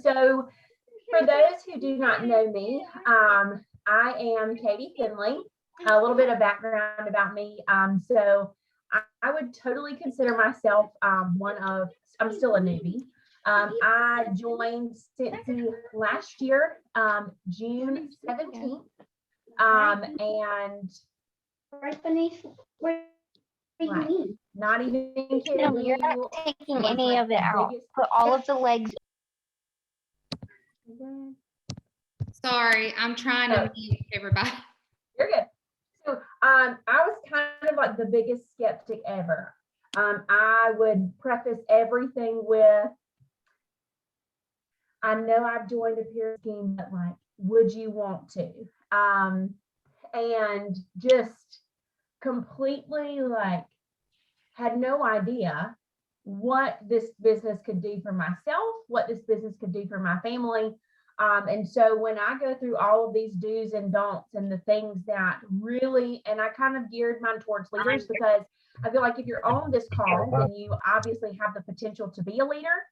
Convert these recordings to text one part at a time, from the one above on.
So for those who do not know me, I am Katie Finley. A little bit of background about me. I would totally consider myself I'm still a newbie. I joined Scentsy last year, June 17th. And Right beneath where you right, mean. not even kidding No, you're you. not taking any of it out. Put all of the legs. Sorry, I'm trying to mute everybody. You're good. So I was kind of like the biggest skeptic ever. I would preface everything with, I know I've joined a pyramid scheme, but like, would you want to? And just completely like had no idea what this business could do for myself, what this business could do for my family. And so when I go through all of these do's and don'ts and the things that really, and I kind of geared mine towards leaders because I feel like if you're on this call, then you obviously have the potential to be a leader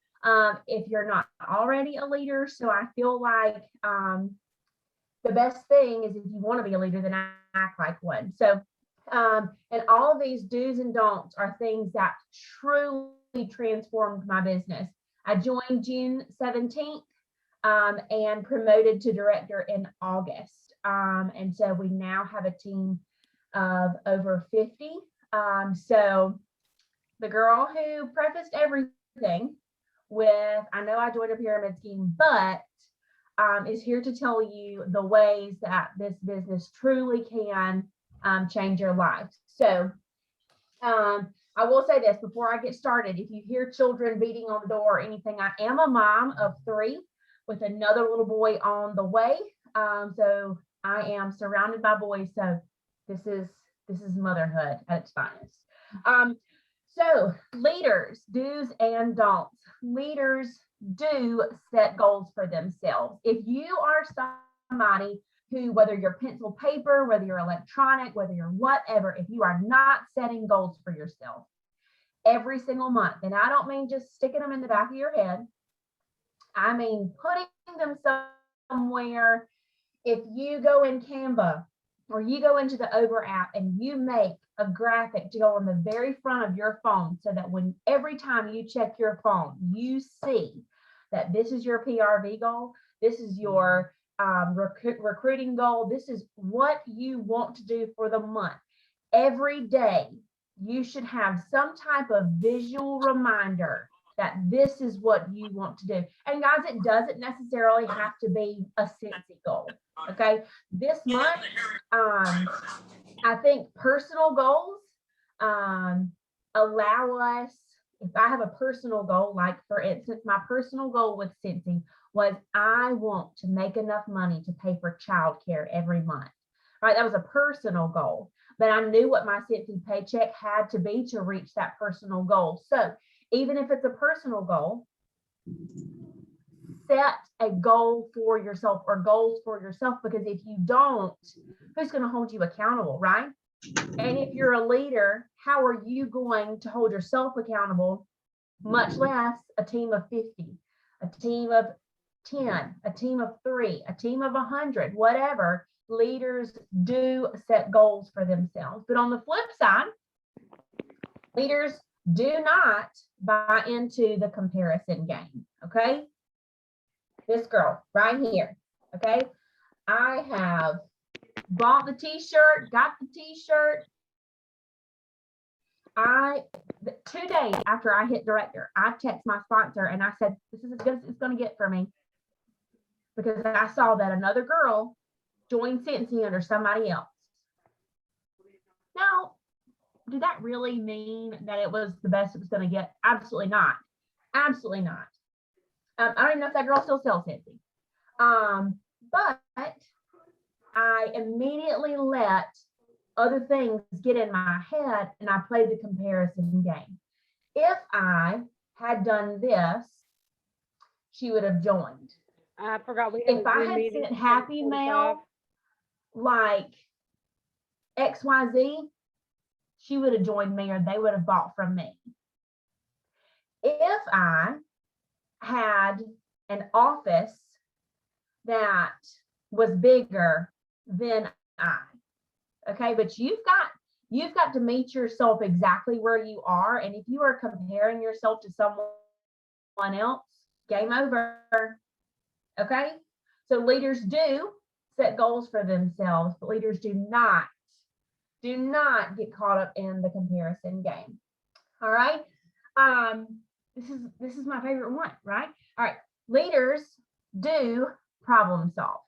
if you're not already a leader. So I feel like the best thing is if you want to be a leader, then act like one. So, and all of these do's and don'ts are things that truly transformed my business. I joined June 17th. And promoted to director in August. And so we now have a team of over 50. So the girl who prefaced everything with, I know I joined a pyramid scheme, but is here to tell you the ways that this business truly can change your life. So I will say this before I get started, if you hear children beating on the door or anything, I am a mom of 3 with another little boy on the way. So I am surrounded by boys. So this is motherhood at its finest. So leaders, do's and don'ts. Leaders do set goals for themselves. If you are somebody who, whether you're pencil paper, whether you're electronic, whether you're whatever, if you are not setting goals for yourself every single month, and I don't mean just sticking them in the back of your head, I mean, putting them somewhere. If you go in Canva or you go into the Over app and you make a graphic to go on the very front of your phone so that when every time you check your phone, you see that this is your PRV goal, this is your recruiting goal, this is what you want to do for the month. Every day, you should have some type of visual reminder that this is what you want to do. And guys, it doesn't necessarily have to be a Scentsy goal, okay? This month, I think personal goals allow us, if I have a personal goal, like for instance, my personal goal with Scentsy was I want to make enough money to pay for childcare every month, right? That was a personal goal, but I knew what my Scentsy paycheck had to be to reach that personal goal. So even if it's a personal goal, set a goal for yourself or goals for yourself, because if you don't, who's going to hold you accountable, right? And if you're a leader, how are you going to hold yourself accountable, much less a team of 50, a team of 10, a team of 3, a team of 100, whatever. Leaders do set goals for themselves. But on the flip side, leaders do not buy into the comparison game, okay? This girl right here, okay? I have bought the t-shirt, got the t-shirt. 2 days after I hit director, I text my sponsor and I said, this is as good as it's gonna get for me, because I saw that another girl joined Scentsy under somebody else. Now, did that really mean that it was the best it was going to get? Absolutely not. Absolutely not. I don't even know if that girl still sells Scentsy. But I immediately let other things get in my head and I played the comparison game. If I had done this, she would have joined. I forgot we If I had sent Happy Mail like XYZ, she would have joined me or they would have bought from me. If I had an office that was bigger than I. Okay, but you've got to meet yourself exactly where you are. And if you are comparing yourself to someone else, game over. Okay, so leaders do set goals for themselves, but leaders do not get caught up in the comparison game. All right. This is my favorite one, right? All right. Leaders do problem solve.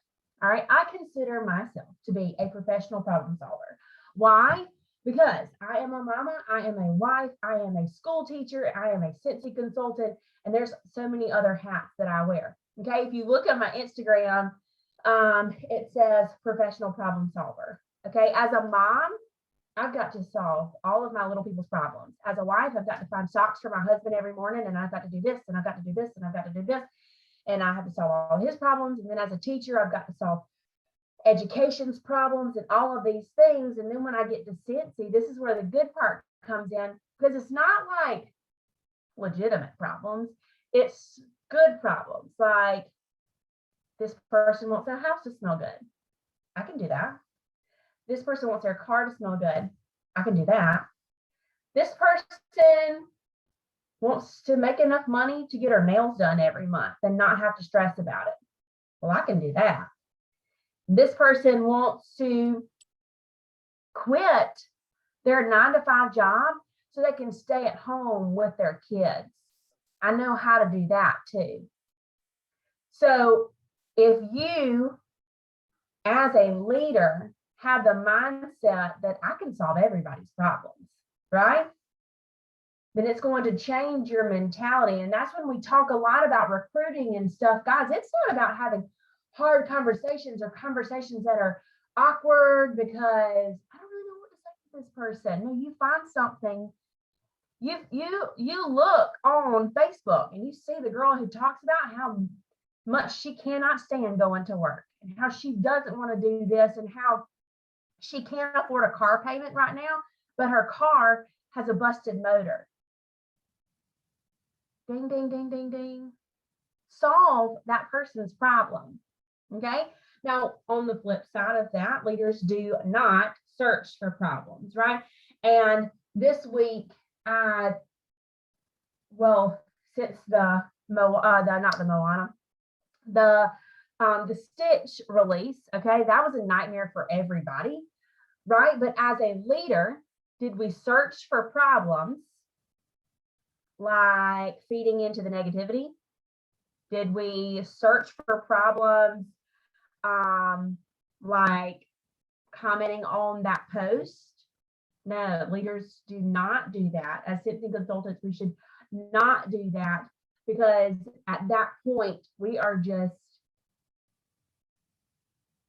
All right. I consider myself to be a professional problem solver. Why? Because I am a mama, I am a wife, I am a school teacher, I am a Scentsy consultant, and there's so many other hats that I wear. Okay. If you look at my Instagram, it says professional problem solver. Okay. As a mom, I've got to solve all of my little people's problems. As a wife, I've got to find socks for my husband every morning, and I've got to do this, and I've got to do this, and I've got to do this, and I have to solve all his problems. And then as a teacher, I've got to solve education's problems and all of these things. And then when I get to Scentsy, this is where the good part comes in, because it's not like legitimate problems. It's good problems. Like, this person wants their house to smell good. I can do that. This person wants their car to smell good. I can do that. This person wants to make enough money to get her nails done every month and not have to stress about it. Well, I can do that. This person wants to quit their 9-to-5 job so they can stay at home with their kids. I know how to do that too. So if you, as a leader, have the mindset that I can solve everybody's problems, right? Then it's going to change your mentality. And that's when we talk a lot about recruiting and stuff. Guys, it's not about having hard conversations or conversations that are awkward because I don't really know what to say to this person. No, you find something. You look on Facebook and you see the girl who talks about how much she cannot stand going to work and how she doesn't want to do this and how she can't afford a car payment right now, but her car has a busted motor. Ding, ding, ding, ding, ding. Solve that person's problem. Okay. Now, on the flip side of that, leaders do not search for problems, right? And this week, since the Stitch release, okay, that was a nightmare for everybody, right? But as a leader, did we search for problems like feeding into the negativity? Did we search for problems like commenting on that post? No, leaders do not do that. As Scentsy consultants, we should not do that, because at that point, we are just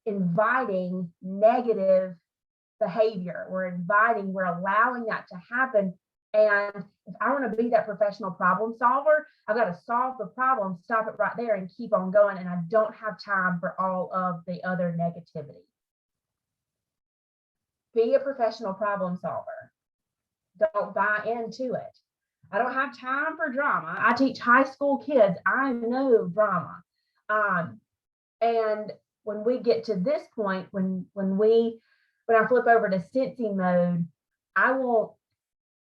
inviting negative behavior. We're allowing that to happen. And if I want to be that professional problem solver, I've got to solve the problem, stop it right there, and keep on going. And I don't have time for all of the other negativity. Be a professional problem solver. Don't buy into it. I don't have time for drama. I teach high school kids. I know drama. And when we get to this point, when I flip over to Scentsy mode, I want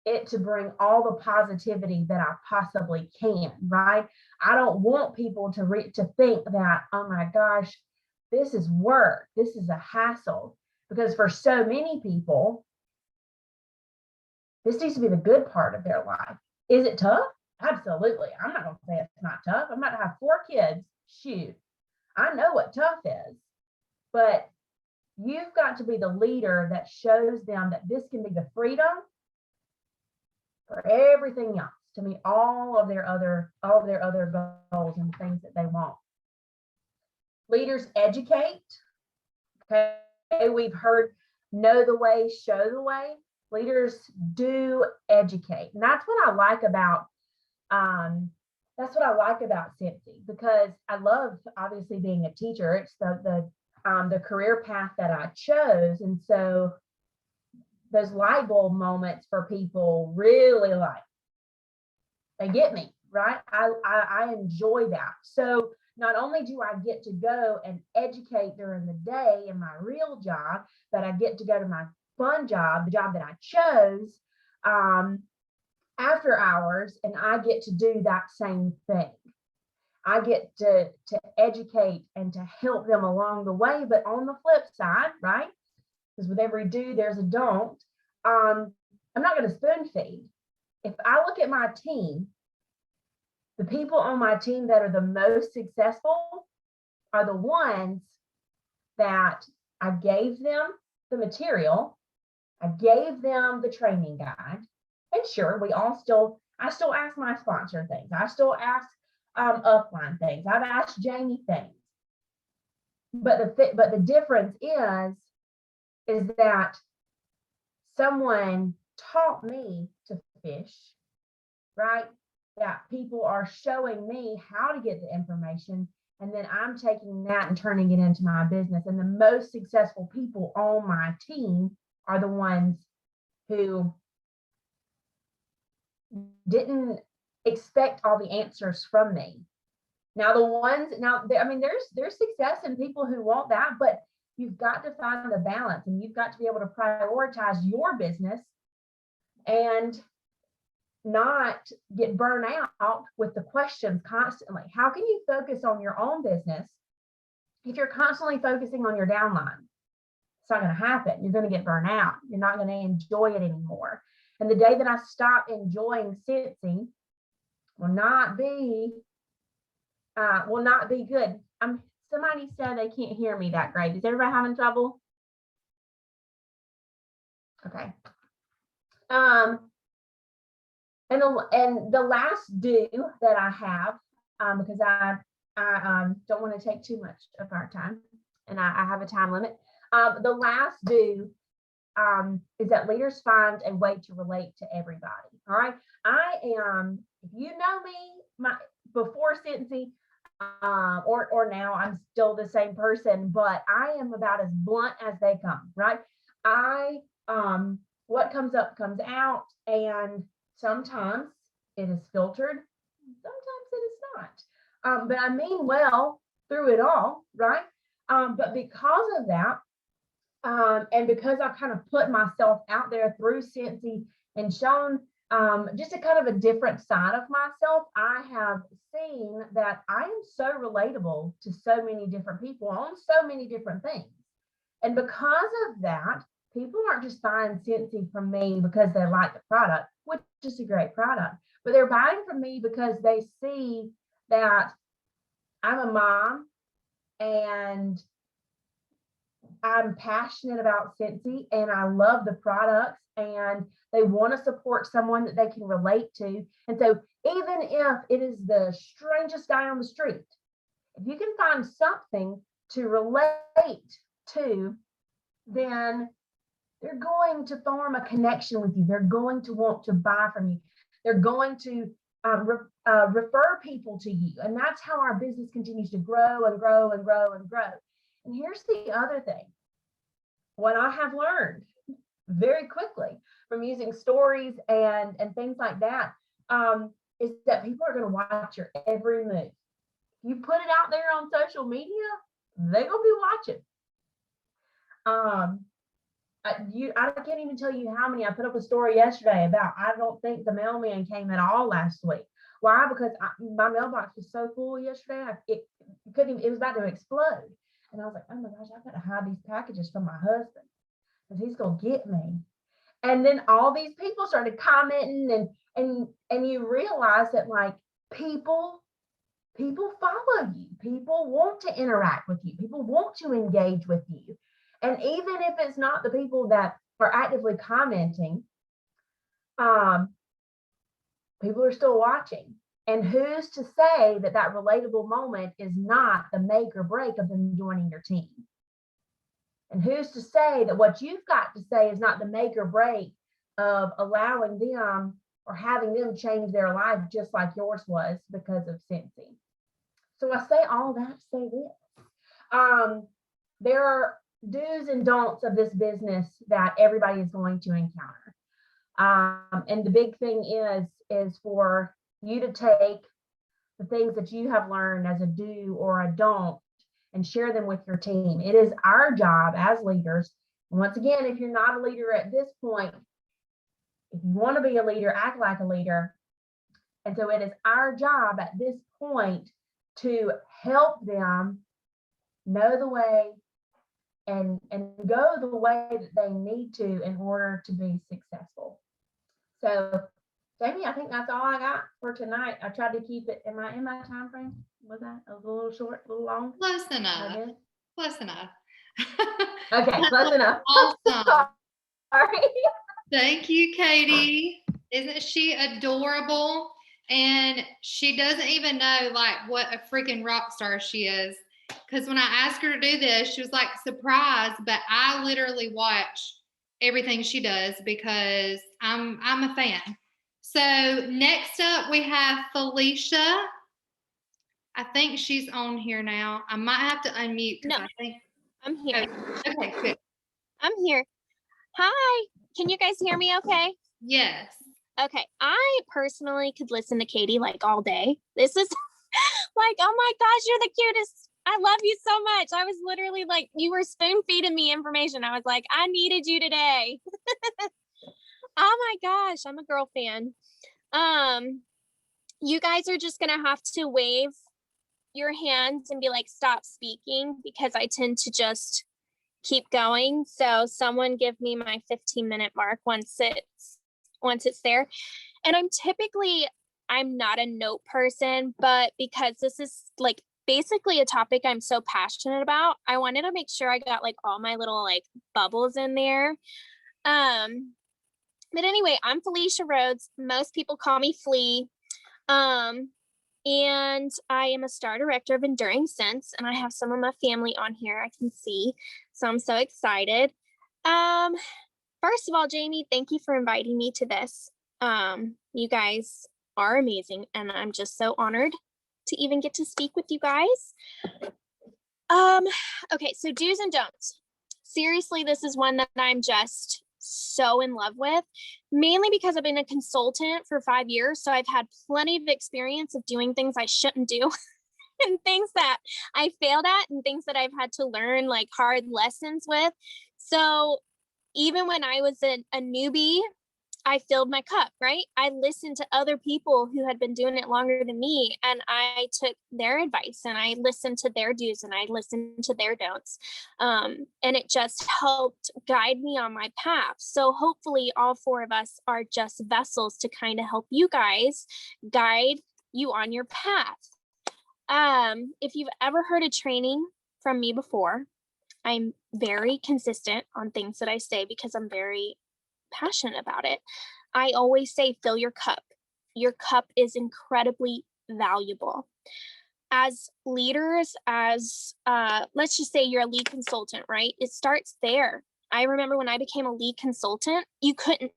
it to bring all the positivity that I possibly can, right? I don't want people to think that, oh my gosh, this is work. This is a hassle. Because for so many people, this needs to be the good part of their life. Is it tough? Absolutely. I'm not going to say it's not tough. I'm about to have 4 kids. Shoot. I know what tough is. But you've got to be the leader that shows them that this can be the freedom for everything else, to meet all of their other goals and things that they want. Leaders educate. Okay, we've heard know the way, show the way. Leaders do educate, and that's what I like about Scentsy, because I love obviously being a teacher. It's the career path that I chose, and so those light bulb moments for people really they get me right? I enjoy that. So not only do I get to go and educate during the day in my real job, but I get to go to my fun job, the job that I chose, after hours, and I get to do that same thing. I get to educate and to help them along the way. But on the flip side, right? Because with every do, there's a don't. I'm not going to spoon feed. If I look at my team, the people on my team that are the most successful are the ones that I gave them the material, I gave them the training guide, and sure, I still ask my sponsor things. I still ask upline things. I've asked Jamie things. But the difference is that someone taught me to fish, right? That people are showing me how to get the information, and then I'm taking that and turning it into my business. And the most successful people on my team are the ones who didn't expect all the answers from me. Now there's success in people who want that, but you've got to find the balance, and you've got to be able to prioritize your business and not get burnt out with the questions constantly. How can you focus on your own business if you're constantly focusing on your downline? It's not going to happen. You're going to get burnt out. You're not going to enjoy it anymore. And the day that I stop enjoying Scentsy will not be good. Somebody said they can't hear me that great. Is everybody having trouble? Okay. And the last do that I have, because I don't want to take too much of our time, and I have a time limit. The last do is that leaders find a way to relate to everybody. All right. If you know me, before Scentsy, or now, I'm still the same person, but I am about as blunt as they come, right? What comes up comes out, and sometimes it is filtered, sometimes it is not. But I mean well through it all, right? But because of that, and because I kind of put myself out there through Scentsy and shown just a kind of a different side of myself, I have seen that I am so relatable to so many different people on so many different things. And because of that, people aren't just buying Scentsy from me because they like the product, which is a great product, but they're buying from me because they see that I'm a mom and I'm passionate about Scentsy and I love the products, and they want to support someone that they can relate to. And so even if it is the strangest guy on the street, if you can find something to relate to, then they're going to form a connection with you. They're going to want to buy from you. They're going to refer people to you. And that's how our business continues to grow and grow and grow and grow. And here's the other thing. What I have learned very quickly from using stories and things like that, is that people are going to watch your every move. You put it out there on social media, they're going to be watching. I can't even tell you how many. I put up a story yesterday about, I don't think the mailman came at all last week. Why? Because my mailbox was so full yesterday, it was about to explode. And I was like, oh my gosh, I've got to hide these packages from my husband because he's going to get me. And then all these people started commenting, and you realize that, like, people follow you. People want to interact with you. People want to engage with you. And even if it's not the people that are actively commenting, people are still watching. And who's to say that that relatable moment is not the make or break of them joining your team? And who's to say that what you've got to say is not the make or break of allowing them or having them change their life just like yours was because of Scentsy? So I say all that to say this. There are do's and don'ts of this business that everybody is going to encounter. And the big thing is for you to take the things that you have learned as a do or a don't and share them with your team. It is our job as leaders. And once again, if you're not a leader at this point, if you want to be a leader, act like a leader. And so it is our job at this point to help them know the way and go the way that they need to in order to be successful. So Jamie, I think that's all I got for tonight. I tried to keep it. Am I in my time frame? Was that a little short, a little long? Close enough. Close enough. Okay, close enough. Awesome. Sorry. Thank you, Katie. Isn't she adorable? And she doesn't even know like what a freaking rock star she is. Because when I asked her to do this, she was like surprised, but I literally watch everything she does because I'm a fan. So next up we have Felicia. I think she's on here now. I might have to unmute. No, I think I'm here. okay, good. I'm here. Hi. Can you guys hear me okay? Yes. Okay. I personally could listen to Katie like all day. This is like, oh my gosh, you're the cutest. I love you so much. I was literally like, you were spoon feeding me information. I was like, I needed you today. Oh my gosh, I'm a girl fan. You guys are just gonna have to wave your hands and be like, stop speaking, because I tend to just keep going. So someone give me my 15-minute mark once it's there. And I'm not a note person, but because this is like basically a topic I'm so passionate about, I wanted to make sure I got like all my little like bubbles in there. But anyway, I'm Felicia Rhodes. Most people call me Flea. And I am a star director of Enduring Scents, and I have some of my family on here I can see. So I'm so excited. First of all, Jamie, thank you for inviting me to this. You guys are amazing, and I'm just so honored to even get to speak with you guys. Okay, so do's and don'ts. Seriously, this is one that I'm just so in love with, mainly because I've been a consultant for 5 years. So I've had plenty of experience of doing things I shouldn't do and things that I failed at and things that I've had to learn like hard lessons with. So even when I was a newbie, I filled my cup, right? I listened to other people who had been doing it longer than me, and I took their advice and I listened to their do's and I listened to their don'ts. And it just helped guide me on my path. So hopefully all four of us are just vessels to kind of help you guys guide you on your path. If you've ever heard a training from me before, I'm very consistent on things that I say because I'm very passionate about it. I always say, fill your cup. Your cup is incredibly valuable. As leaders, let's just say you're a lead consultant, right? It starts there. I remember when I became a lead consultant, you couldn't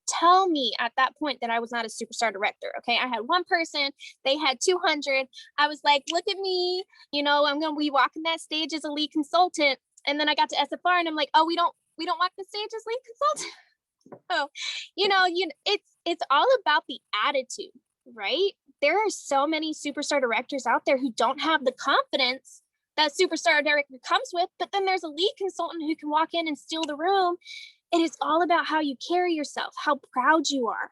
tell me at that point that I was not a superstar director. Okay. I had one person, they had 200. I was like, look at me, I'm going to be walking that stage as a lead consultant. And then I got to SFR and I'm like, oh, we don't walk the stage as lead consultant. Oh, it's all about the attitude, right? There are so many superstar directors out there who don't have the confidence that superstar director comes with, but then there's a lead consultant who can walk in and steal the room. It is all about how you carry yourself, how proud you are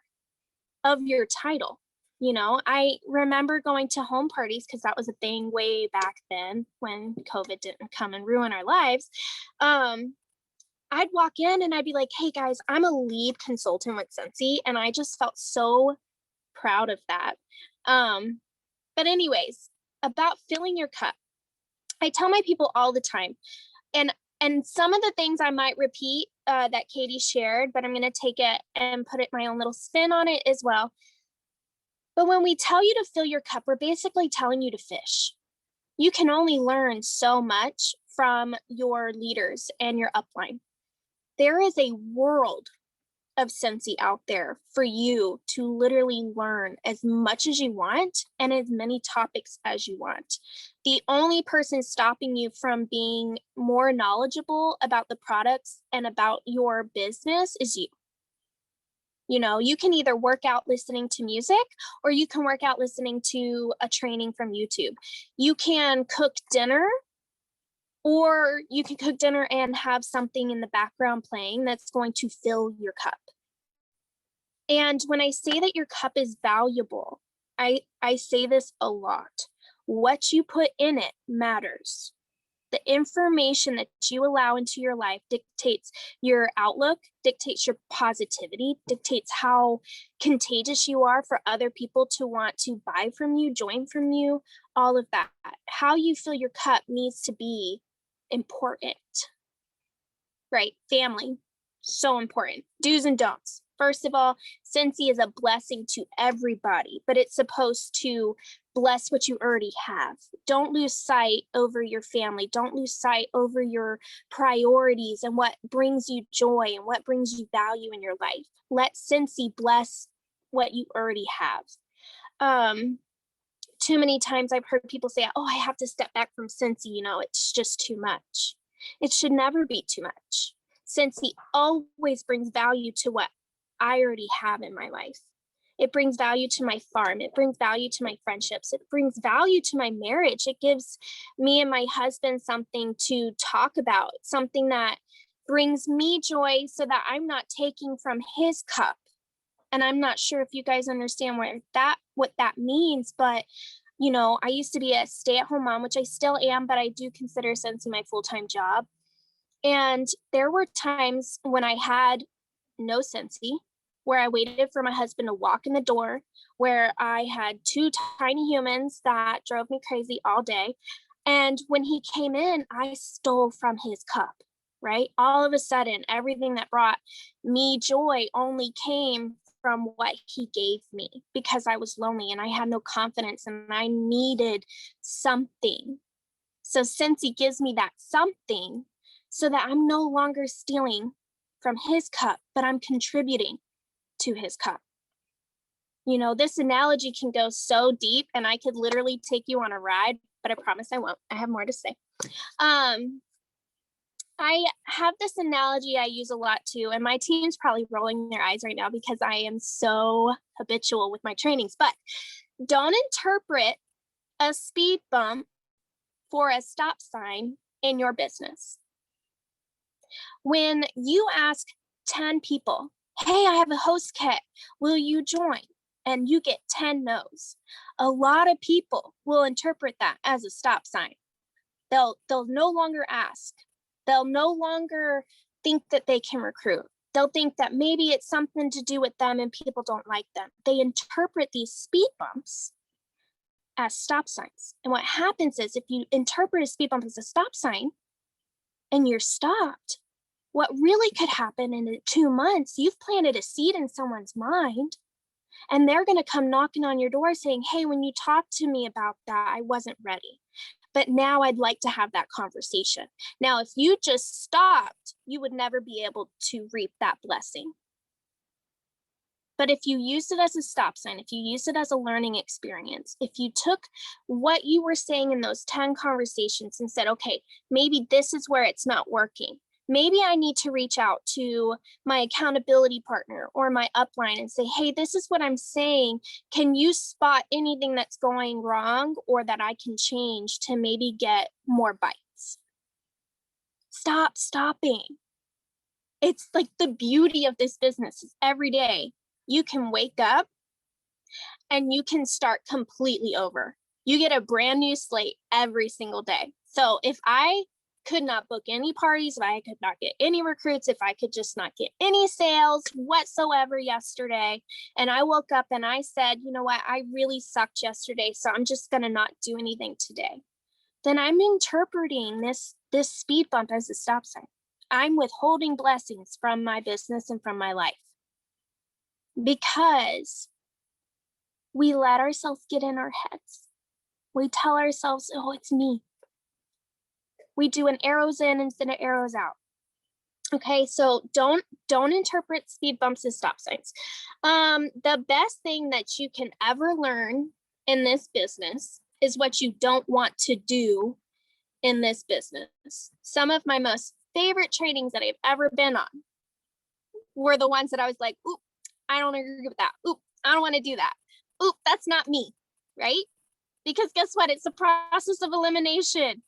of your title. I remember going to home parties because that was a thing way back then when COVID didn't come and ruin our lives. I'd walk in and I'd be like, hey guys, I'm a lead consultant with Scentsy. And I just felt so proud of that. But anyways, about filling your cup. I tell my people all the time, and some of the things I might repeat that Katie shared, but I'm going to take it and put my own little spin on it as well. But when we tell you to fill your cup, we're basically telling you to fish. You can only learn so much from your leaders and your upline. There is a world of Scentsy out there for you to literally learn as much as you want and as many topics as you want. The only person stopping you from being more knowledgeable about the products and about your business is you. You know, you can either work out listening to music or you can work out listening to a training from YouTube. You can cook dinner, or you can cook dinner and have something in the background playing that's going to fill your cup. And when I say that your cup is valuable, I say this a lot. What you put in it matters. The information that you allow into your life dictates your outlook, dictates your positivity, dictates how contagious you are for other people to want to buy from you, join from you, all of that. How you fill your cup needs to be important, right? Family, so important. Do's and don'ts. First of all, Scentsy is a blessing to everybody, but it's supposed to bless what you already have. Don't lose sight over your family. Don't lose sight over your priorities and what brings you joy and what brings you value in your life. Let Scentsy bless what you already have. Too many times I've heard people say, oh, I have to step back from Scentsy, you know, it's just too much. It should never be too much. Scentsy always brings value to what I already have in my life. It brings value to my farm. It brings value to my friendships. It brings value to my marriage. It gives me and my husband something to talk about, something that brings me joy so that I'm not taking from his cup. And I'm not sure if you guys understand what that means, but you know, I used to be a stay-at-home mom, which I still am, but I do consider Scentsy my full-time job. And there were times when I had no Scentsy, where I waited for my husband to walk in the door, where I had two tiny humans that drove me crazy all day. And when he came in, I stole from his cup, right? All of a sudden, everything that brought me joy only came from what he gave me because I was lonely and I had no confidence and I needed something. So Scentsy gives me that something so that I'm no longer stealing from his cup, but I'm contributing to his cup. You know, this analogy can go so deep and I could literally take you on a ride, but I promise I won't. I have more to say. I have this analogy I use a lot too, and my team's probably rolling their eyes right now because I am so habitual with my trainings, but don't interpret a speed bump for a stop sign in your business. When you ask 10 people, hey, I have a host kit, will you join? And you get 10 no's. A lot of people will interpret that as a stop sign. They'll no longer ask. They'll no longer think that they can recruit. They'll think that maybe it's something to do with them and people don't like them. They interpret these speed bumps as stop signs. And what happens is if you interpret a speed bump as a stop sign and you're stopped, what really could happen in 2 months, you've planted a seed in someone's mind and they're going to come knocking on your door saying, hey, when you talked to me about that, I wasn't ready. But now I'd like to have that conversation. Now, if you just stopped, you would never be able to reap that blessing. But if you used it as a stop sign, if you used it as a learning experience, if you took what you were saying in those 10 conversations and said, okay, maybe this is where it's not working. Maybe I need to reach out to my accountability partner or my upline and say, hey, this is what I'm saying. Can you spot anything that's going wrong or that I can change to maybe get more bites? Stop stopping. It's like the beauty of this business is every day you can wake up and you can start completely over. You get a brand new slate every single day. So if I could not book any parties, if I could not get any recruits, if I could just not get any sales whatsoever yesterday, and I woke up and I said, you know what, I really sucked yesterday, so I'm just going to not do anything today, then I'm interpreting this speed bump as a stop sign. I'm withholding blessings from my business and from my life because we let ourselves get in our heads. We tell ourselves, oh, it's me. We do an arrows in instead of arrows out. Okay, so don't interpret speed bumps as stop signs. The best thing that you can ever learn in this business is what you don't want to do in this business. Some of my most favorite trainings that I've ever been on were the ones that I was like, ooh, I don't agree with that. Oop, I don't want to do that. Oop, that's not me, right? Because guess what? It's a process of elimination.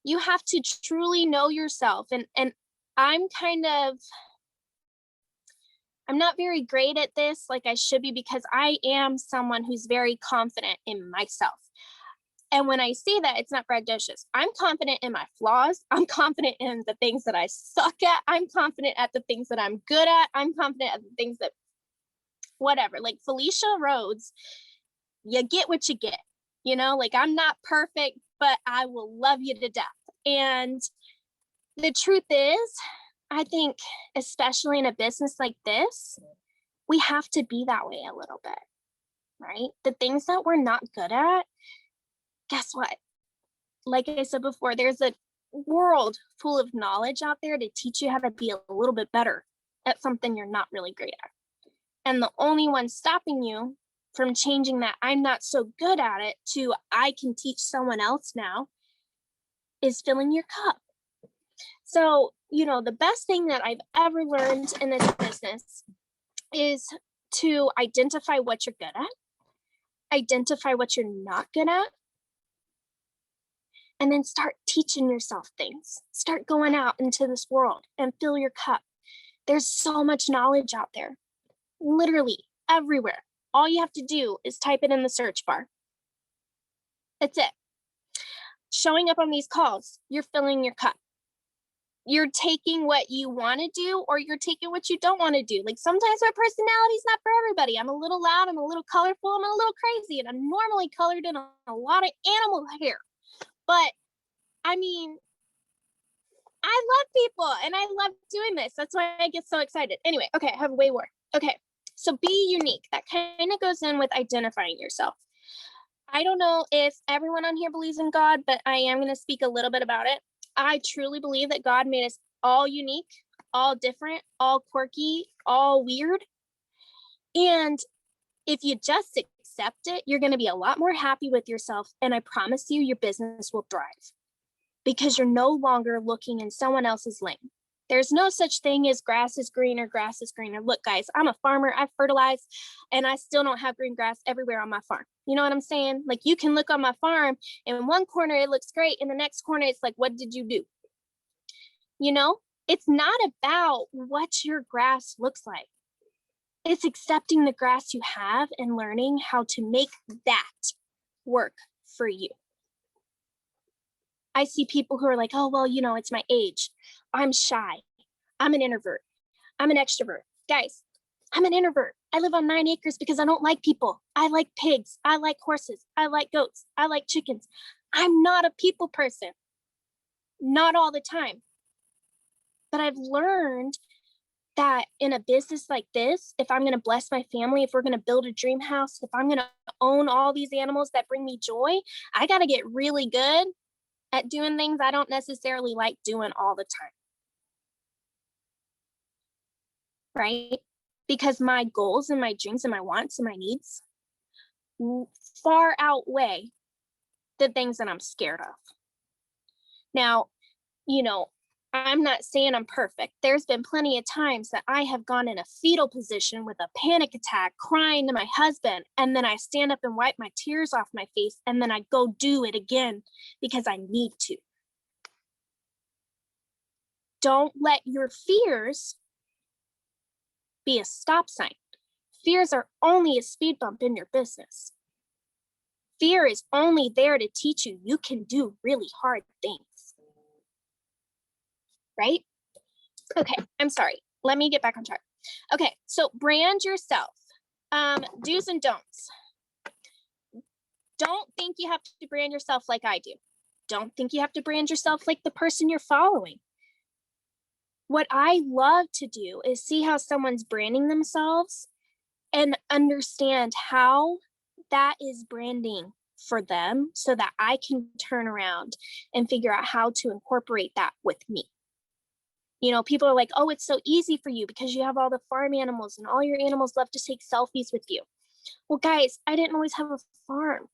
You have to truly know yourself. And I'm not very great at this like I should be, because I am someone who's very confident in myself. And when I say that, it's not braggadocious. I'm confident in my flaws. I'm confident in the things that I suck at. I'm confident at the things that I'm good at. I'm confident at the things that, whatever, like Felicia Rhodes, you get what you get, like I'm not perfect, but I will love you to death. And the truth is, I think, especially in a business like this, we have to be that way a little bit, right? The things that we're not good at, guess what? Like I said before, there's a world full of knowledge out there to teach you how to be a little bit better at something you're not really great at. And the only one stopping you from changing that I'm not so good at it to I can teach someone else now is filling your cup. So, the best thing that I've ever learned in this business is to identify what you're good at, identify what you're not good at, and then start teaching yourself things. Start going out into this world and fill your cup. There's so much knowledge out there, literally everywhere. All you have to do is type it in the search bar. That's it. Showing up on these calls, you're filling your cup. You're taking what you want to do, or you're taking what you don't want to do. Like sometimes my personality is not for everybody. I'm a little loud, I'm a little colorful, I'm a little crazy, and I'm normally colored in a lot of animal hair. But I mean, I love people and I love doing this. That's why I get so excited. Anyway, okay, I have way more. Okay, so be unique. That kind of goes in with identifying yourself. I don't know if everyone on here believes in God, but I am going to speak a little bit about it. I truly believe that God made us all unique, all different, all quirky, all weird. And if you just accept it, you're going to be a lot more happy with yourself. And I promise you, your business will thrive because you're no longer looking in someone else's lane. There's no such thing as grass is greener, grass is greener. Look, guys, I'm a farmer. I fertilize and I still don't have green grass everywhere on my farm. You know what I'm saying? Like you can look on my farm and in one corner it looks great. In the next corner, it's like, what did you do? It's not about what your grass looks like. It's accepting the grass you have and learning how to make that work for you. I see people who are like, oh, well, it's my age. I'm shy. I'm an introvert. I'm an extrovert. Guys, I'm an introvert. I live on 9 acres because I don't like people. I like pigs. I like horses. I like goats. I like chickens. I'm not a people person. Not all the time. But I've learned that in a business like this, if I'm going to bless my family, if we're going to build a dream house, if I'm going to own all these animals that bring me joy, I got to get really good at doing things I don't necessarily like doing all the time. Right? Because my goals and my dreams and my wants and my needs far outweigh the things that I'm scared of. Now, I'm not saying I'm perfect. There's been plenty of times that I have gone in a fetal position with a panic attack, crying to my husband, and then I stand up and wipe my tears off my face, and then I go do it again because I need to. Don't let your fears be a stop sign. Fears are only a speed bump in your business. Fear is only there to teach you can do really hard things. Right? Okay, I'm sorry. Let me get back on track. Okay, so brand yourself. Do's and don'ts. Don't think you have to brand yourself like I do. Don't think you have to brand yourself like the person you're following. What I love to do is see how someone's branding themselves and understand how that is branding for them so that I can turn around and figure out how to incorporate that with me. People are like, oh, it's so easy for you because you have all the farm animals and all your animals love to take selfies with you. Well, guys, I didn't always have a farm.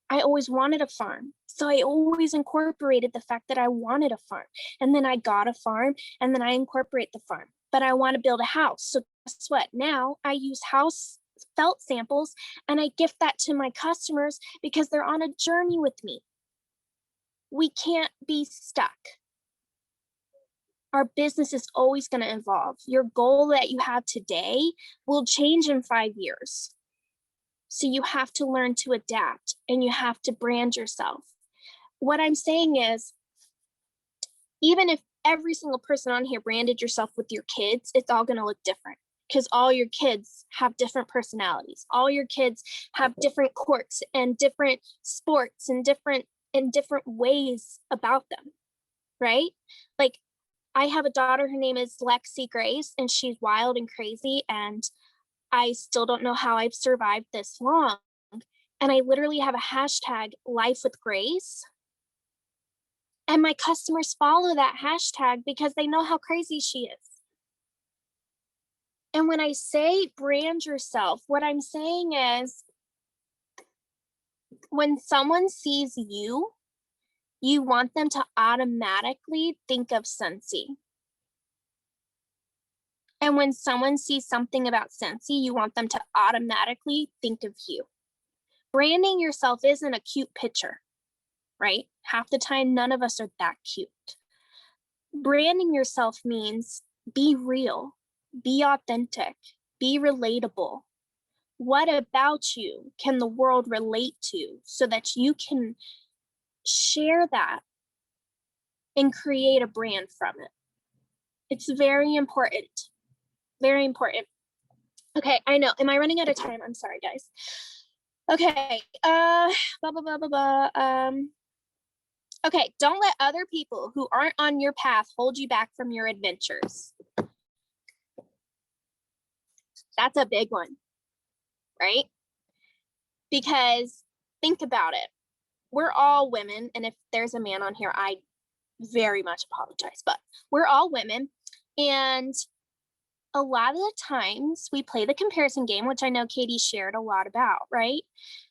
I always wanted a farm. So I always incorporated the fact that I wanted a farm. And then I got a farm and then I incorporate the farm. But I want to build a house. So what? Now I use house felt samples and I gift that to my customers because they're on a journey with me. We can't be stuck. Our business is always going to evolve. Your goal that you have today will change in 5 years. So you have to learn to adapt and you have to brand yourself. What I'm saying is, even if every single person on here branded yourself with your kids, it's all going to look different because all your kids have different personalities. All your kids have different quirks and different sports and different ways about them, right? Like, I have a daughter, her name is Lexi Grace, and she's wild and crazy, and I still don't know how I've survived this long. And I literally have a hashtag, Life with Grace. And my customers follow that hashtag because they know how crazy she is. And when I say brand yourself, what I'm saying is, when someone sees you, you want them to automatically think of Scentsy. And when someone sees something about Scentsy, you want them to automatically think of you. Branding yourself isn't a cute picture, right? Half the time, none of us are that cute. Branding yourself means be real, be authentic, be relatable. What about you can the world relate to so that you can share that and create a brand from it? It's very important. Very important. Okay, I know. Am I running out of time? I'm sorry, guys. Okay. Okay, don't let other people who aren't on your path hold you back from your adventures. That's a big one, right? Because think about it. We're all women, and if there's a man on here, I very much apologize, but we're all women, and a lot of the times we play the comparison game, which I know Katie shared a lot about, right?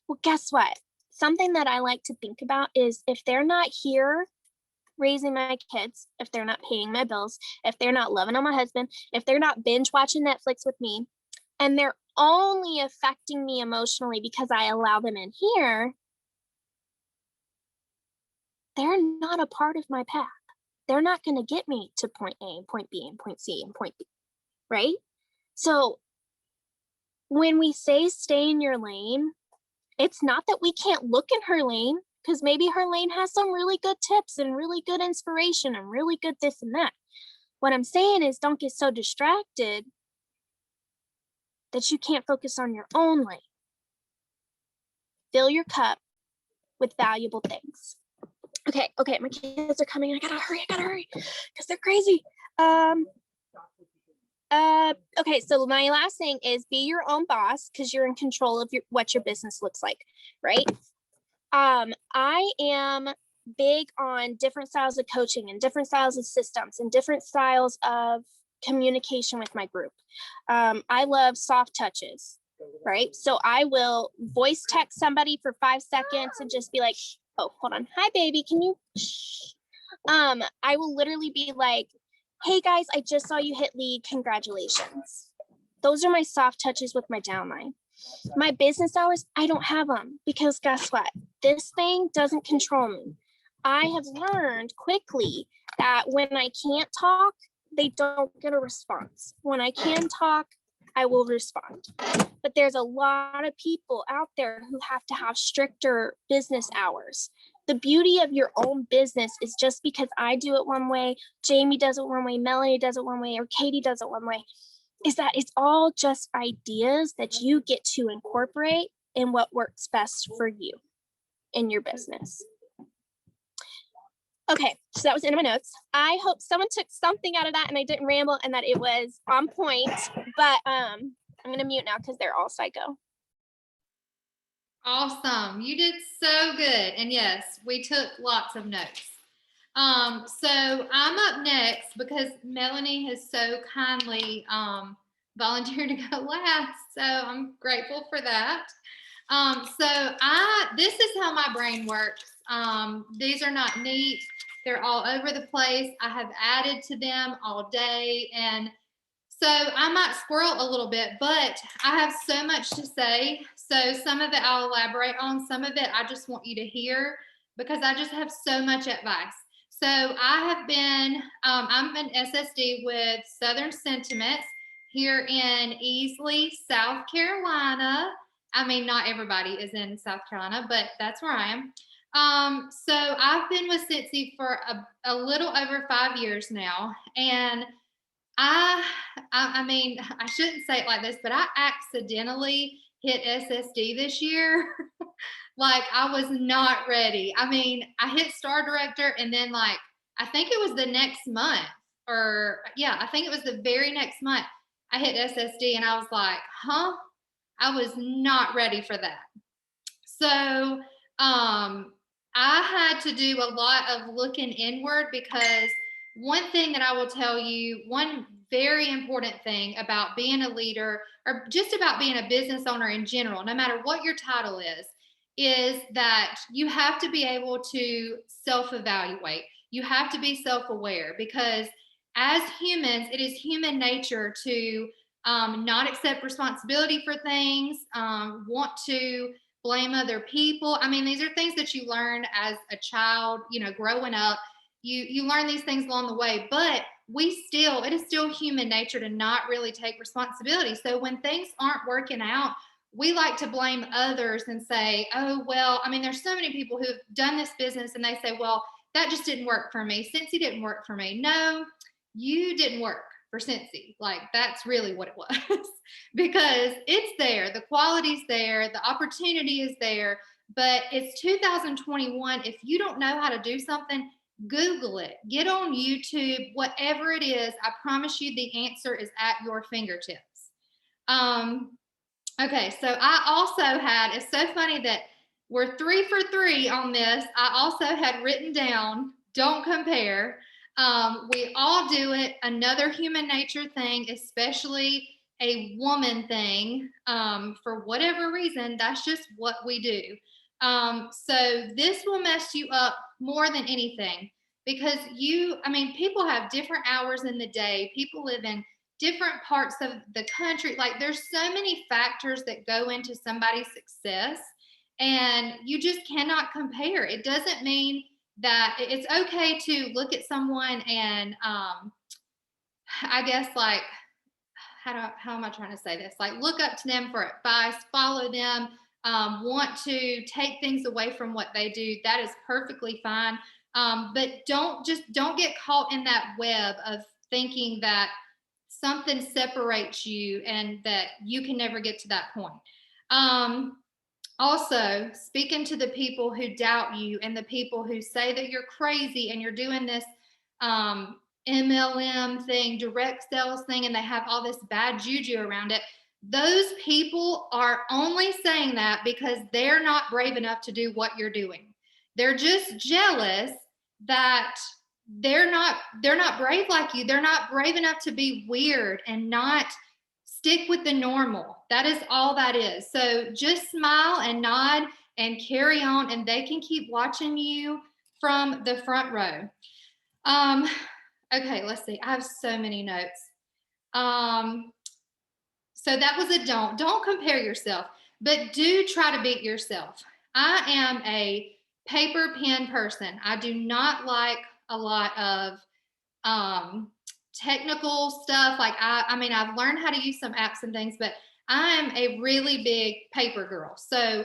Well, guess what? Something that I like to think about is, if they're not here raising my kids, if they're not paying my bills, if they're not loving on my husband, if they're not binge watching Netflix with me, and they're only affecting me emotionally because I allow them in here, they're not a part of my path. They're not going to get me to point A and point B and point C and point D, right? So when we say stay in your lane, it's not that we can't look in her lane, because maybe her lane has some really good tips and really good inspiration and really good this and that. What I'm saying is, don't get so distracted that you can't focus on your own lane. Fill your cup with valuable things. Okay, my kids are coming. I gotta hurry, because they're crazy. Okay, so my last thing is, be your own boss, because you're in control of what your business looks like, right? I am big on different styles of coaching and different styles of systems and different styles of communication with my group. I love soft touches, right? So I will voice text somebody for 5 seconds and just be like, oh, hold on. Hi, baby. Can you? I will literally be like, hey guys, I just saw you hit lead. Congratulations. Those are my soft touches with my downline. My business hours, I don't have them, because guess what? This thing doesn't control me. I have learned quickly that when I can't talk, they don't get a response. When I can talk, I will respond. But there's a lot of people out there who have to have stricter business hours. The beauty of your own business is, just because I do it one way, Jamie does it one way, Melanie does it one way, or Katie does it one way, is that it's all just ideas that you get to incorporate in what works best for you in your business. Okay, so that was in my notes. I hope someone took something out of that and I didn't ramble and that it was on point, but I'm gonna mute now because they're all psycho. Awesome. You did so good. And yes, we took lots of notes. So I'm up next because Melanie has so kindly volunteered to go last. So I'm grateful for that. This is how my brain works. These are not neat. They're all over the place. I have added to them all day. And So I might squirrel a little bit, but I have so much to say. So some of it I'll elaborate on. Some of it I just want you to hear because I just have so much advice. So I have been, I'm an SSD with Southern Sentiments here in Easley, South Carolina. I mean, not everybody is in South Carolina, but that's where I am. So I've been with Scentsy for a little over 5 years now. And I mean, I shouldn't say it like this, but I accidentally hit SSD this year. Like I was not ready. I mean, I hit Star Director and then like, I think it was the next month or yeah, I think it was the very next month I hit SSD and I was like, huh? I was not ready for that. So, I had to do a lot of looking inward because one thing that I will tell you, one very important thing about being a leader or just about being a business owner in general, no matter what your title is that you have to be able to self-evaluate. You have to be self-aware because as humans, it is human nature to not accept responsibility for things, want to blame other people. I mean, these are things that you learn as a child, you know, growing up. You learn these things along the way, but it is still human nature to not really take responsibility. So when things aren't working out, we like to blame others and say, oh, well, I mean, there's so many people who've done this business and they say, well, that just didn't work for me. Scentsy didn't work for me. No, you didn't work for Scentsy. Like that's really what it was because it's there. The quality's there. The opportunity is there, but it's 2021. If you don't know how to do something, Google it, get on YouTube, whatever it is. I promise you the answer is at your fingertips. Okay, so I also had, it's so funny that we're 3 for 3 on this. I also had written down, don't compare. We all do it, another human nature thing, especially a woman thing. For whatever reason, that's just what we do. So this will mess you up more than anything because I mean, people have different hours in the day. People live in different parts of the country. Like there's so many factors that go into somebody's success and you just cannot compare. It doesn't mean that it's okay to look at someone and I guess like how am I trying to say this? Like look up to them for advice, follow them, want to take things away from what they do. That is perfectly fine. But don't get caught in that web of thinking that something separates you and that you can never get to that point. Also, speaking to the people who doubt you and the people who say that you're crazy and you're doing this MLM thing, direct sales thing, and they have all this bad juju around it. Those people are only saying that because they're not brave enough to do what you're doing. They're just jealous that they're not brave like you. They're not brave enough to be weird and not stick with the normal. That is all that is. So just smile and nod and carry on, and they can keep watching you from the front row. Okay, let's see. I have so many notes. So that was a don't compare yourself, but do try to beat yourself. I am a paper pen person. I do not like a lot of technical stuff. Like I mean, I've learned how to use some apps and things, but I'm a really big paper girl. So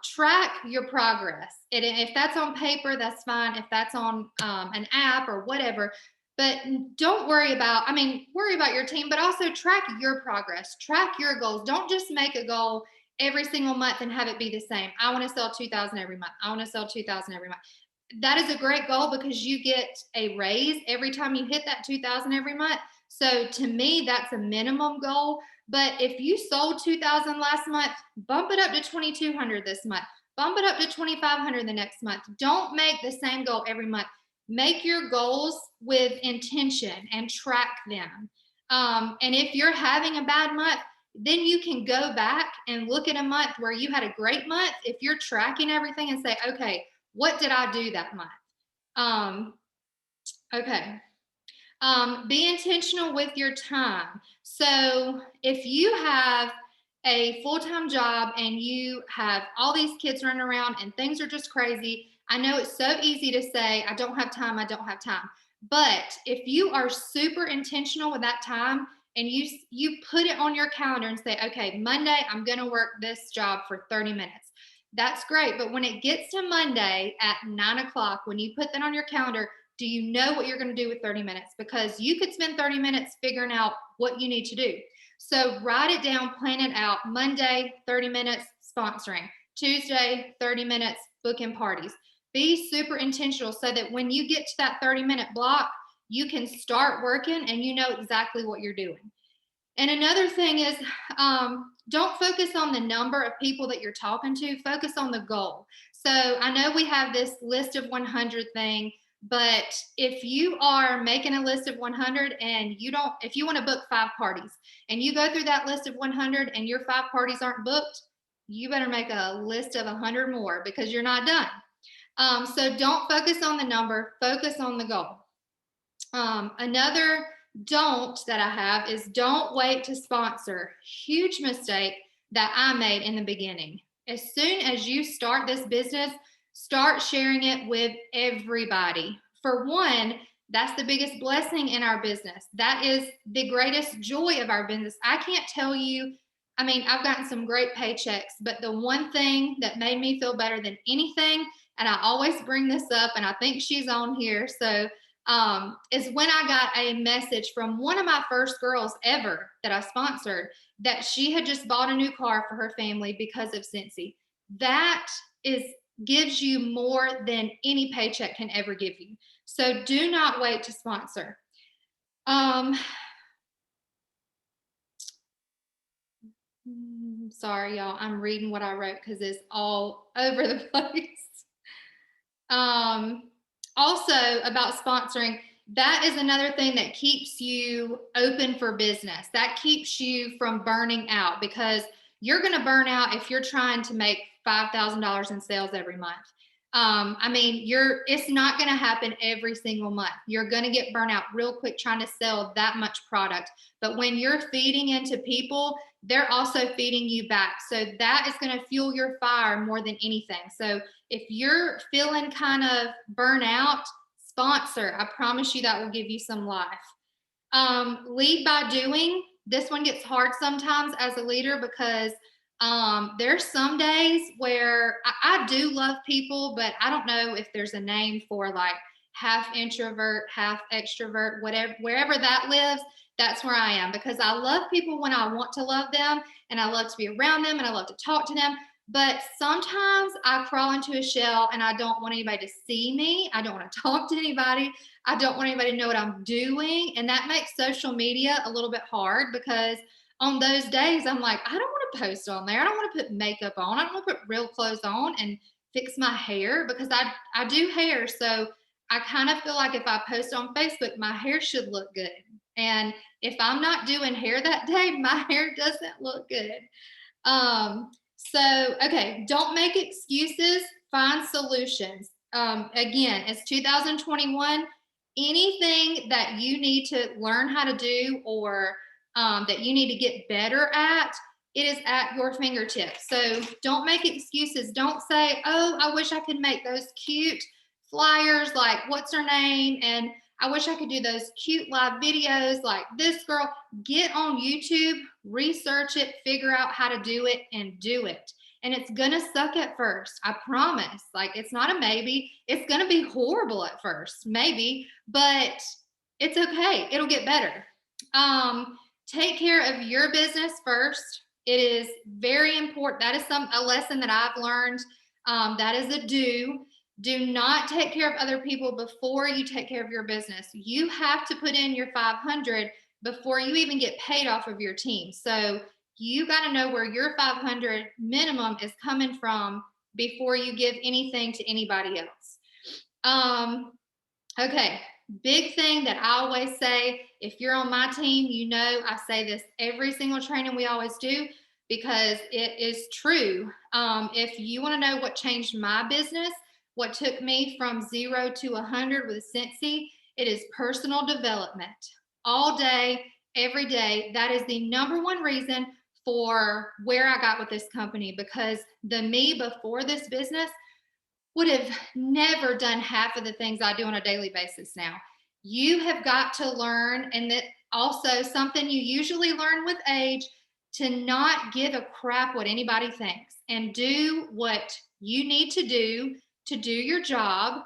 track your progress. If that's on paper, that's fine. If that's on an app or whatever, but don't worry about, worry about your team, but also track your progress, track your goals. Don't just make a goal every single month and have it be the same. I want to sell 2,000 every month. I want to sell 2,000 every month. That is a great goal because you get a raise every time you hit that 2,000 every month. So to me, that's a minimum goal. But if you sold 2,000 last month, bump it up to 2,200 this month. Bump it up to 2,500 the next month. Don't make the same goal every month. Make your goals with intention and track them. And if you're having a bad month, then you can go back and look at a month where you had a great month. If you're tracking everything and say, okay, what did I do that month? Okay. Be intentional with your time. So if you have a full-time job and you have all these kids running around and things are just crazy, I know it's so easy to say, I don't have time, I don't have time. But if you are super intentional with that time and you put it on your calendar and say, okay, Monday, I'm going to work this job for 30 minutes. That's great. But when it gets to Monday at 9 o'clock, when you put that on your calendar, do you know what you're going to do with 30 minutes? Because you could spend 30 minutes figuring out what you need to do. So write it down, plan it out. Monday, 30 minutes sponsoring. Tuesday, 30 minutes booking parties. Be super intentional so that when you get to that 30-minute block, you can start working and you know exactly what you're doing. And another thing is, don't focus on the number of people that you're talking to, focus on the goal. So I know we have this list of 100 thing, but if you are making a list of 100 and if you want to book 5 parties and you go through that list of 100 and your 5 parties aren't booked, you better make a list of 100 more because you're not done. So don't focus on the number, focus on the goal. Another don't that I have is don't wait to sponsor. Huge mistake that I made in the beginning. As soon as you start this business, start sharing it with everybody. For one, that's the biggest blessing in our business. That is the greatest joy of our business. I can't tell you, I mean, I've gotten some great paychecks, but the one thing that made me feel better than anything, and I always bring this up, and I think she's on here, so is when I got a message from one of my first girls ever that I sponsored that she had just bought a new car for her family because of Scentsy. That gives you more than any paycheck can ever give you. So do not wait to sponsor. Sorry, y'all. I'm reading what I wrote because it's all over the place. Also about sponsoring, that is another thing that keeps you open for business. That keeps you from burning out because you're going to burn out if you're trying to make $5,000 in sales every month. I mean, it's not going to happen every single month. You're going to get burnt out real quick trying to sell that much product. But when you're feeding into people, they're also feeding you back. So that is going to fuel your fire more than anything. So if you're feeling kind of burnt out, sponsor. I promise you that will give you some life. Lead by doing. This one gets hard sometimes as a leader because there's some days where I do love people, but I don't know if there's a name for like half introvert, half extrovert, whatever, wherever that lives, that's where I am because I love people when I want to love them and I love to be around them and I love to talk to them. But sometimes I crawl into a shell and I don't want anybody to see me. I don't want to talk to anybody. I don't want anybody to know what I'm doing. And that makes social media a little bit hard because on those days, I'm like, I don't want to post on there. I don't want to put makeup on. I don't want to put real clothes on and fix my hair because I do hair. So I kind of feel like if I post on Facebook, my hair should look good. And if I'm not doing hair that day, my hair doesn't look good. So, okay, don't make excuses, find solutions. Again, it's 2021. Anything that you need to learn how to do or that you need to get better at, it is at your fingertips. So don't make excuses. Don't say, oh, I wish I could make those cute flyers like what's her name? And I wish I could do those cute live videos like this girl. Get on YouTube, research it, figure out how to do it and do it. And it's going to suck at first. I promise. Like it's not a maybe. It's going to be horrible at first, maybe, but it's okay. It'll get better. Take care of your business first. It is very important. That is a lesson that I've learned. That is a do. Do not take care of other people before you take care of your business. You have to put in your 500 before you even get paid off of your team. So you got to know where your 500 minimum is coming from before you give anything to anybody else. Okay, big thing that I always say, if you're on my team, you know I say this every single training we always do because it is true. If you want to know what changed my business, what took me from 0 to 100 with Scentsy It is personal development all day, every day. That is the number one reason for where I got with this company, because the me before this business would have never done half of the things I do on a daily basis now. You have got to learn, and that also something you usually learn with age, to not give a crap what anybody thinks and do what you need to do your job.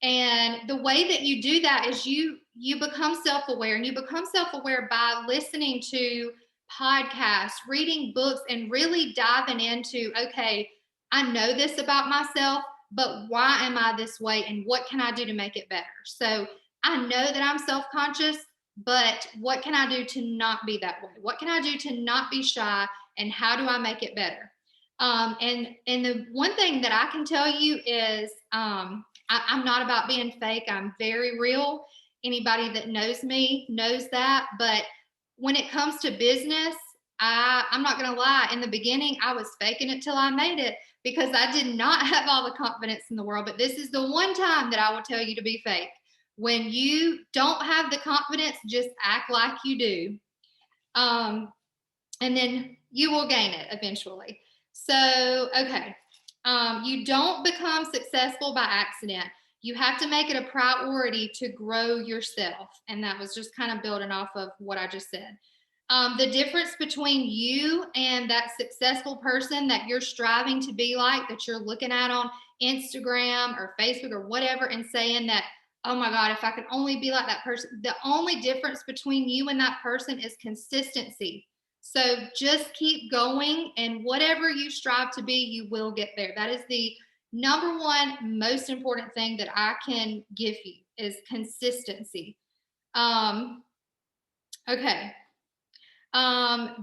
And the way that you do that is you become self-aware, and you become self-aware by listening to podcasts, reading books, and really diving into, okay, I know this about myself, but why am I this way, and what can I do to make it better? So I know that I'm self-conscious, but what can I do to not be that way? What can I do to not be shy, and how do I make it better? And the one thing that I can tell you is I'm not about being fake. I'm very real. Anybody that knows me knows that. But when it comes to business, I'm not going to lie. In the beginning, I was faking it till I made it, because I did not have all the confidence in the world. But this is the one time that I will tell you to be fake. When you don't have the confidence, just act like you do. And then you will gain it eventually. So, okay. You don't become successful by accident. You have to make it a priority to grow yourself. And that was just kind of building off of what I just said. The difference between you and that successful person that you're striving to be like, that you're looking at on Instagram or Facebook or whatever, and saying that, oh my God, if I could only be like that person. The only difference between you and that person is consistency. So just keep going, and whatever you strive to be, you will get there. That is the number one most important thing that I can give you, is consistency. Okay.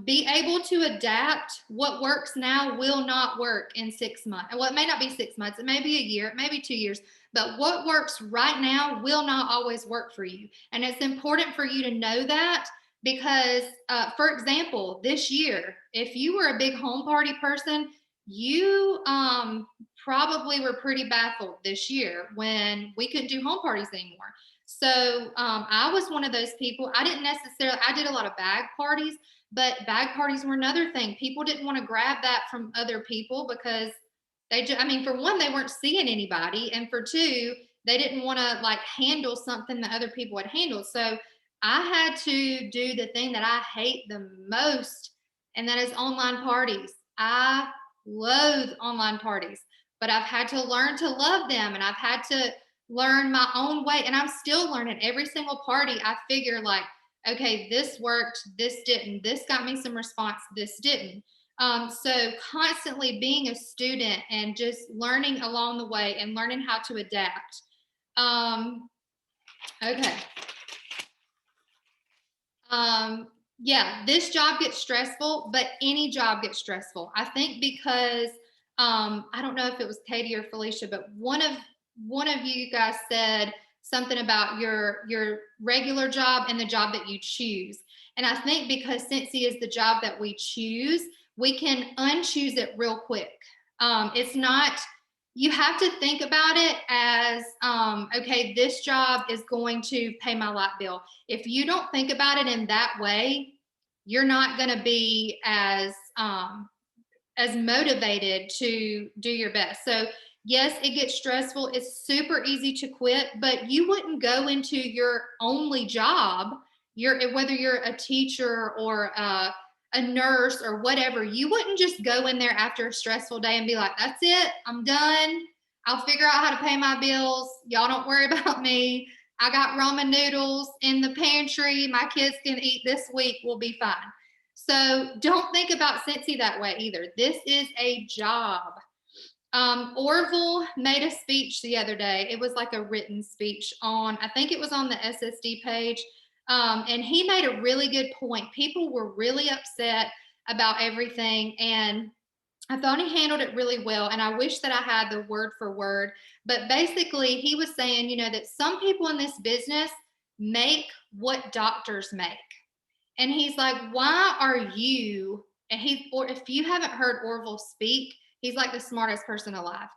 Be able to adapt. What works now will not work in 6 months. Well, it may not be 6 months. It may be a year. It may be 2 years. But what works right now will not always work for you. And it's important for you to know that, because, for example, this year, if you were a big home party person, you probably were pretty baffled this year when we couldn't do home parties anymore. So I was one of those people. I did a lot of bag parties, but bag parties were another thing. People didn't want to grab that from other people, because for one, they weren't seeing anybody. And for two, they didn't want to like handle something that other people had handled. So I had to do the thing that I hate the most, and that is online parties. I loathe online parties, but I've had to learn to love them, and I've had to learn my own way. And I'm still learning. Every single party, I figure like, okay, this worked, this didn't, this got me some response, this didn't. So constantly being a student and just learning along the way and learning how to adapt. Okay. Yeah, this job gets stressful, but any job gets stressful. I think because I don't know if it was Katie or Felicia, but one of you guys said something about your regular job and the job that you choose. And I think because Scentsy is the job that we choose, we can unchoose it real quick. It's not, you have to think about it as, okay, this job is going to pay my light bill. If you don't think about it in that way, you're not going to be as motivated to do your best. So yes, it gets stressful. It's super easy to quit, but you wouldn't go into your only job, whether you're a teacher or a nurse or whatever, you wouldn't just go in there after a stressful day and be like, that's it, I'm done. I'll figure out how to pay my bills. Y'all don't worry about me. I got ramen noodles in the pantry. My kids can eat this week. We'll be fine. So don't think about Scentsy that way either. This is a job. Orville made a speech the other day. It was like a written speech on, I think it was on the SSD page. And he made a really good point. People were really upset about everything, and I thought he handled it really well. And I wish that I had the word for word, but basically he was saying, that some people in this business make what doctors make. And he's like, why are you, or if you haven't heard Orville speak, he's like the smartest person alive.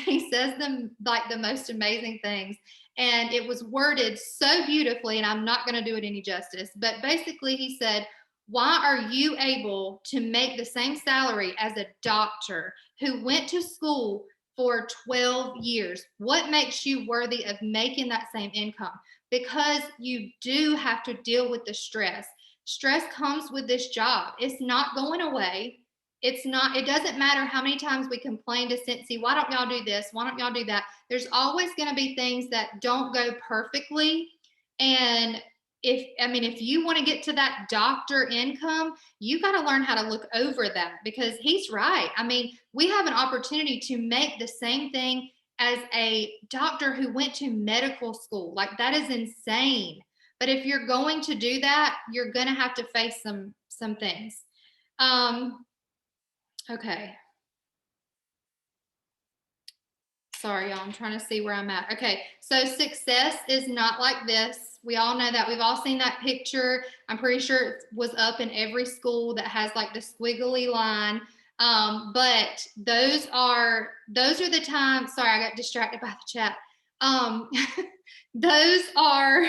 He says them like the most amazing things. And it was worded so beautifully, and I'm not going to do it any justice. But basically, he said, why are you able to make the same salary as a doctor who went to school for 12 years? What makes you worthy of making that same income? Because you do have to deal with the stress. Stress comes with this job. It's not going away. It's not, it doesn't matter how many times we complain to Scentsy, why don't y'all do this? Why don't y'all do that? There's always going to be things that don't go perfectly. And if you want to get to that doctor income, you got to learn how to look over that, because he's right. I mean, we have an opportunity to make the same thing as a doctor who went to medical school. Like, that is insane. But if you're going to do that, you're going to have to face some things. Okay. Sorry, y'all. I'm trying to see where I'm at. Okay. So success is not like this. We all know that. We've all seen that picture. I'm pretty sure it was up in every school that has like the squiggly line. But those are the times. Sorry, I got distracted by the chat. Those are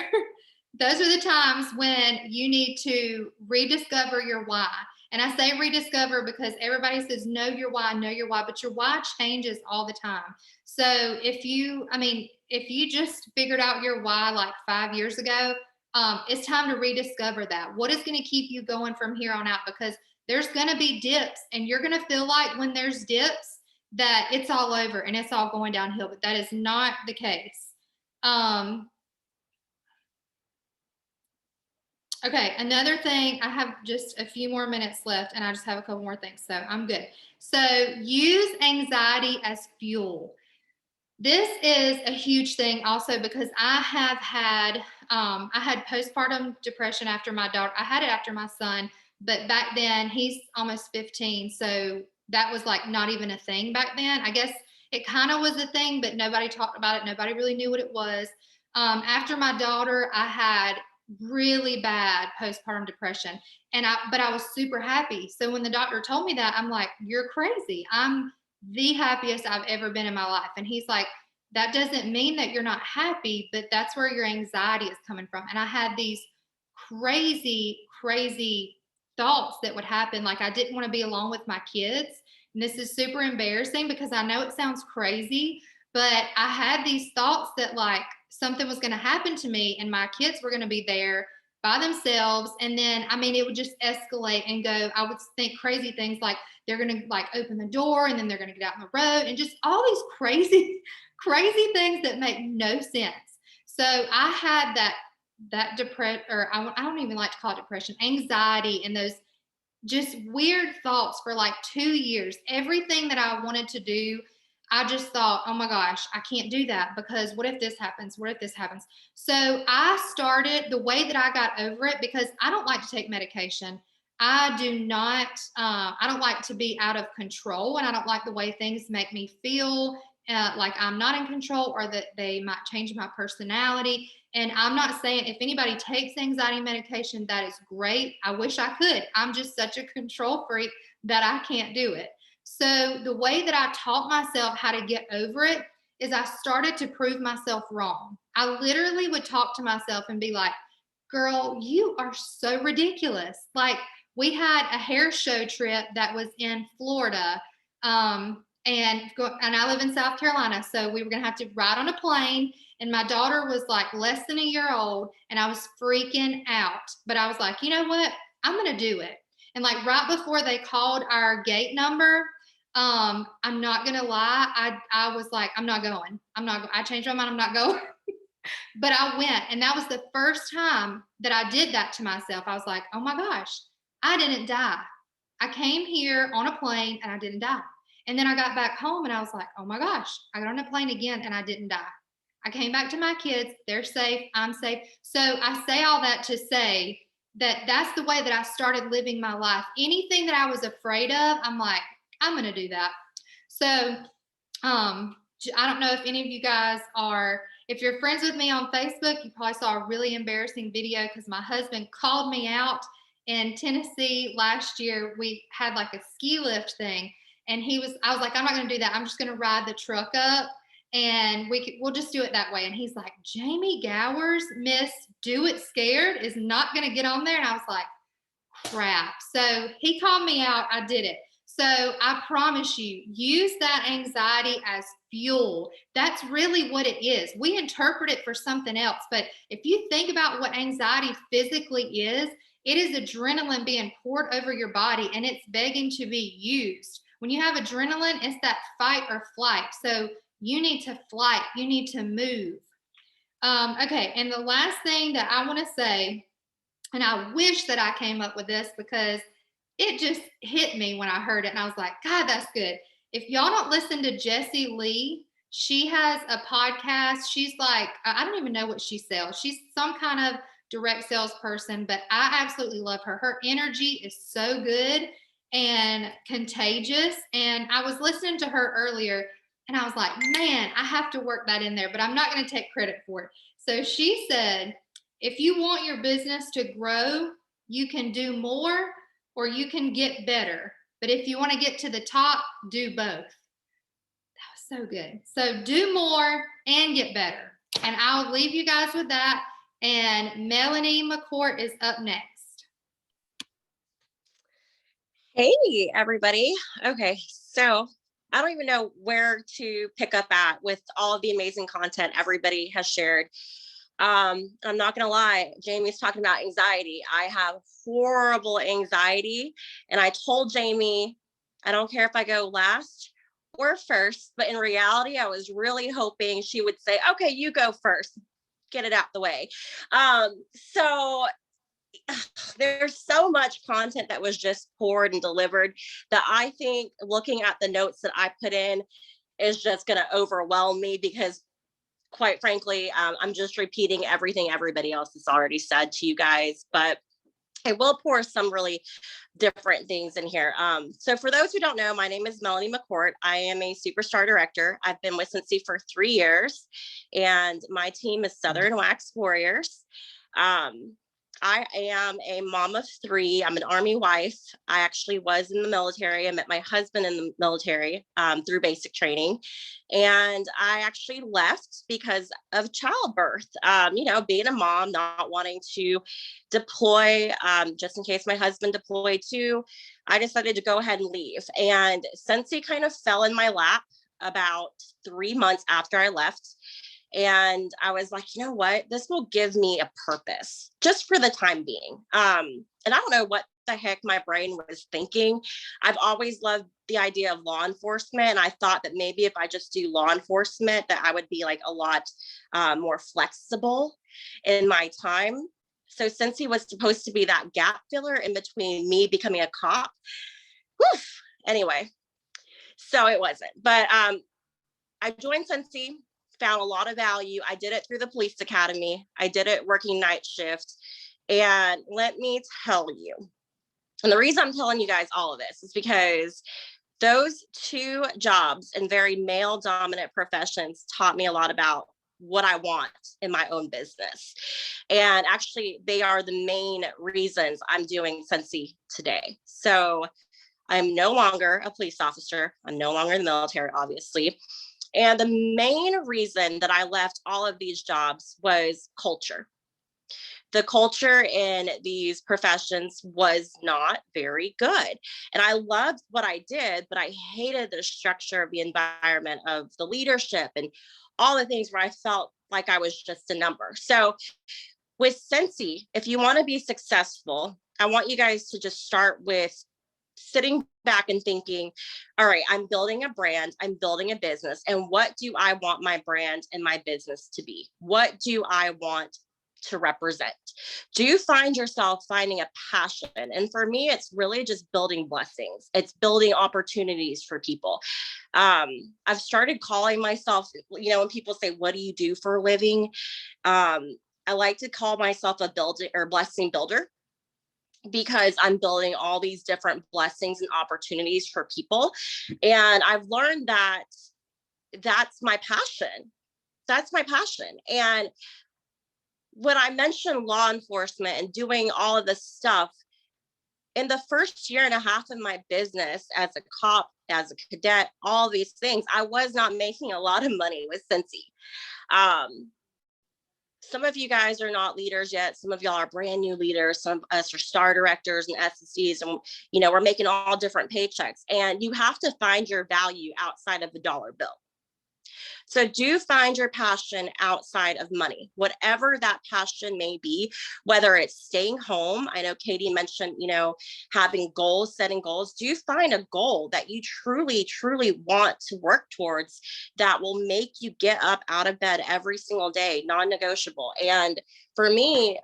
the times when you need to rediscover your why. And I say rediscover because everybody says know your why, but your why changes all the time. So if you just figured out your why like 5 years ago, it's time to rediscover that. What is going to keep you going from here on out? Because there's going to be dips, and you're going to feel like when there's dips that it's all over and it's all going downhill, but that is not the case. Okay, another thing, I have just a few more minutes left, and I just have a couple more things, so I'm good. So use anxiety as fuel. This is a huge thing also, because I had postpartum depression after my daughter. I had it after my son, but back then, he's almost 15, so that was like not even a thing back then. I guess it kind of was a thing, but nobody talked about it. Nobody really knew what it was. After my daughter, I had really bad postpartum depression, but I was super happy. So when the doctor told me that, I'm like, you're crazy. I'm the happiest I've ever been in my life. And he's like, that doesn't mean that you're not happy, but that's where your anxiety is coming from. And I had these crazy thoughts that would happen. Like, I didn't want to be alone with my kids. And this is super embarrassing because I know it sounds crazy, but I had these thoughts that like something was going to happen to me and my kids were going to be there by themselves. And then, it would just escalate and go. I would think crazy things like they're going to like open the door and then they're going to get out on the road, and just all these crazy things that make no sense. So I had that depression, or I don't even like to call it depression, anxiety, and those just weird thoughts for like 2 years. Everything that I wanted to do, I just thought, oh my gosh, I can't do that because what if this happens? What if this happens? So I started the way that I got over it, because I don't like to take medication. I don't like to be out of control, and I don't like the way things make me feel like I'm not in control, or that they might change my personality. And I'm not saying if anybody takes anxiety medication, that is great. I wish I could. I'm just such a control freak that I can't do it. So the way that I taught myself how to get over it is I started to prove myself wrong. I literally would talk to myself and be like, girl, you are so ridiculous. Like, we had a hair show trip that was in Florida. And I live in South Carolina. So we were going to have to ride on a plane. And my daughter was like less than a year old, and I was freaking out. But I was like, you know what? I'm going to do it. And like right before they called our gate number, I'm not going to lie. I was like, I'm not going. I changed my mind. I'm not going. But I went. And that was the first time that I did that to myself. I was like, oh my gosh, I didn't die. I came here on a plane and I didn't die. And then I got back home and I was like, oh my gosh, I got on a plane again and I didn't die. I came back to my kids. They're safe. I'm safe. So I say all that to say that that's the way that I started living my life. Anything that I was afraid of, I'm like, I'm going to do that. So I don't know if any of you guys if you're friends with me on Facebook, you probably saw a really embarrassing video because my husband called me out in Tennessee last year. We had like a ski lift thing. And I was like, I'm not going to do that. I'm just going to ride the truck up and we'll just do it that way. And he's like, Jamie Gowers, Miss Do It Scared is not going to get on there. And I was like, crap. So he called me out. I did it. So I promise you, use that anxiety as fuel. That's really what it is. We interpret it for something else. But if you think about what anxiety physically is, it is adrenaline being poured over your body and it's begging to be used. When you have adrenaline, it's that fight or flight. So you need to flight, you need to move. Okay, and the last thing that I want to say, and I wish that I came up with this because it just hit me when I heard it. And I was like, God, that's good. If y'all don't listen to Jessie Lee, she has a podcast. She's like, I don't even know what she sells. She's some kind of direct sales person, but I absolutely love her. Her energy is so good and contagious. And I was listening to her earlier and I was like, man, I have to work that in there, but I'm not going to take credit for it. So she said, if you want your business to grow, you can do more or you can get better. But if you want to get to the top, do both. That was so good. So do more and get better. And I'll leave you guys with that. And Melanie McCourt is up next. Hey, everybody. Okay, so I don't even know where to pick up at with all of the amazing content everybody has shared. I'm not gonna lie, Jamie's talking about anxiety. I have horrible anxiety, and I told Jamie, I don't care if I go last or first, but in reality, I was really hoping she would say, okay, you go first, get it out the way. So there's so much content that was just poured and delivered that I think looking at the notes that I put in is just going to overwhelm me because quite frankly, I'm just repeating everything everybody else has already said to you guys, but I will pour some really different things in here. So for those who don't know, my name is Melanie McCourt. I am a superstar director. I've been with Scentsy for 3 years and my team is Southern Wax Warriors. I am a mom of 3. I'm an Army wife. I actually was in the military. I met my husband in the military through basic training. And I actually left because of childbirth. Being a mom, not wanting to deploy, just in case my husband deployed too, I decided to go ahead and leave. And Scentsy kind of fell in my lap about 3 months after I left. And I was like, you know what, this will give me a purpose just for the time being. And I don't know what the heck my brain was thinking. I've always loved the idea of law enforcement. And I thought that maybe if I just do law enforcement, that I would be like a lot more flexible in my time. So since he was supposed to be that gap filler in between me becoming a cop, anyway, so it wasn't. But I joined Scentsy, found a lot of value. I did it through the police academy. I did it working night shift. And let me tell you, and the reason I'm telling you guys all of this is because those 2 jobs in very male dominant professions taught me a lot about what I want in my own business. And actually they are the main reasons I'm doing Scentsy today. So I'm no longer a police officer. I'm no longer in the military, obviously. And the main reason that I left all of these jobs was culture. The culture in these professions was not very good. And I loved what I did, but I hated the structure of the environment of the leadership and all the things where I felt like I was just a number. So with Scentsy, if you want to be successful, I want you guys to just start with sitting back and thinking, all right, I'm building a brand, I'm building a business, and what do I want my brand and my business to be? What do I want to represent? Do you find yourself finding a passion? And for me, it's really just building blessings. It's building opportunities for people. I've started calling myself, when people say, what do you do for a living? I like to call myself a builder or blessing builder, because I'm building all these different blessings and opportunities for people. And I've learned that that's my passion. That's my passion. And when I mentioned law enforcement and doing all of this stuff, in the first 1.5 years of my business as a cop as a cadet, all these things. I was not making a lot of money with Scentsy. Some of you guys are not leaders yet. Some of y'all are brand new leaders. Some of us are star directors and SSCs, and we're making all different paychecks. And you have to find your value outside of the dollar bill. So do find your passion outside of money, whatever that passion may be, whether it's staying home. I know Katie mentioned, having goals, setting goals. Do find a goal that you truly, truly want to work towards that will make you get up out of bed every single day, non-negotiable. And for me,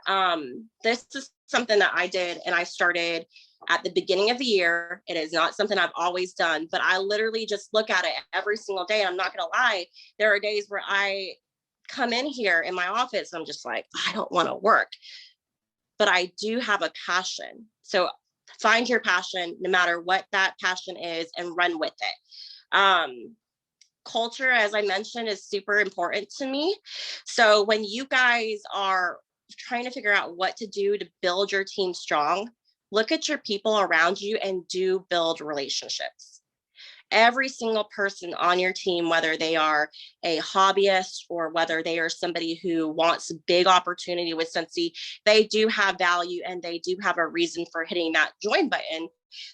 this is something that I did, and I started at the beginning of the year. It is not something I've always done, but I literally just look at it every single day. I'm not going to lie. There are days where I come in here in my office, and I'm just like, I don't want to work, but I do have a passion. So find your passion, no matter what that passion is, and run with it. Culture, as I mentioned, is super important to me. So when you guys are trying to figure out what to do to build your team strong, look at your people around you and do build relationships. Every single person on your team, whether they are a hobbyist or whether they are somebody who wants a big opportunity with Scentsy, they do have value and they do have a reason for hitting that join button.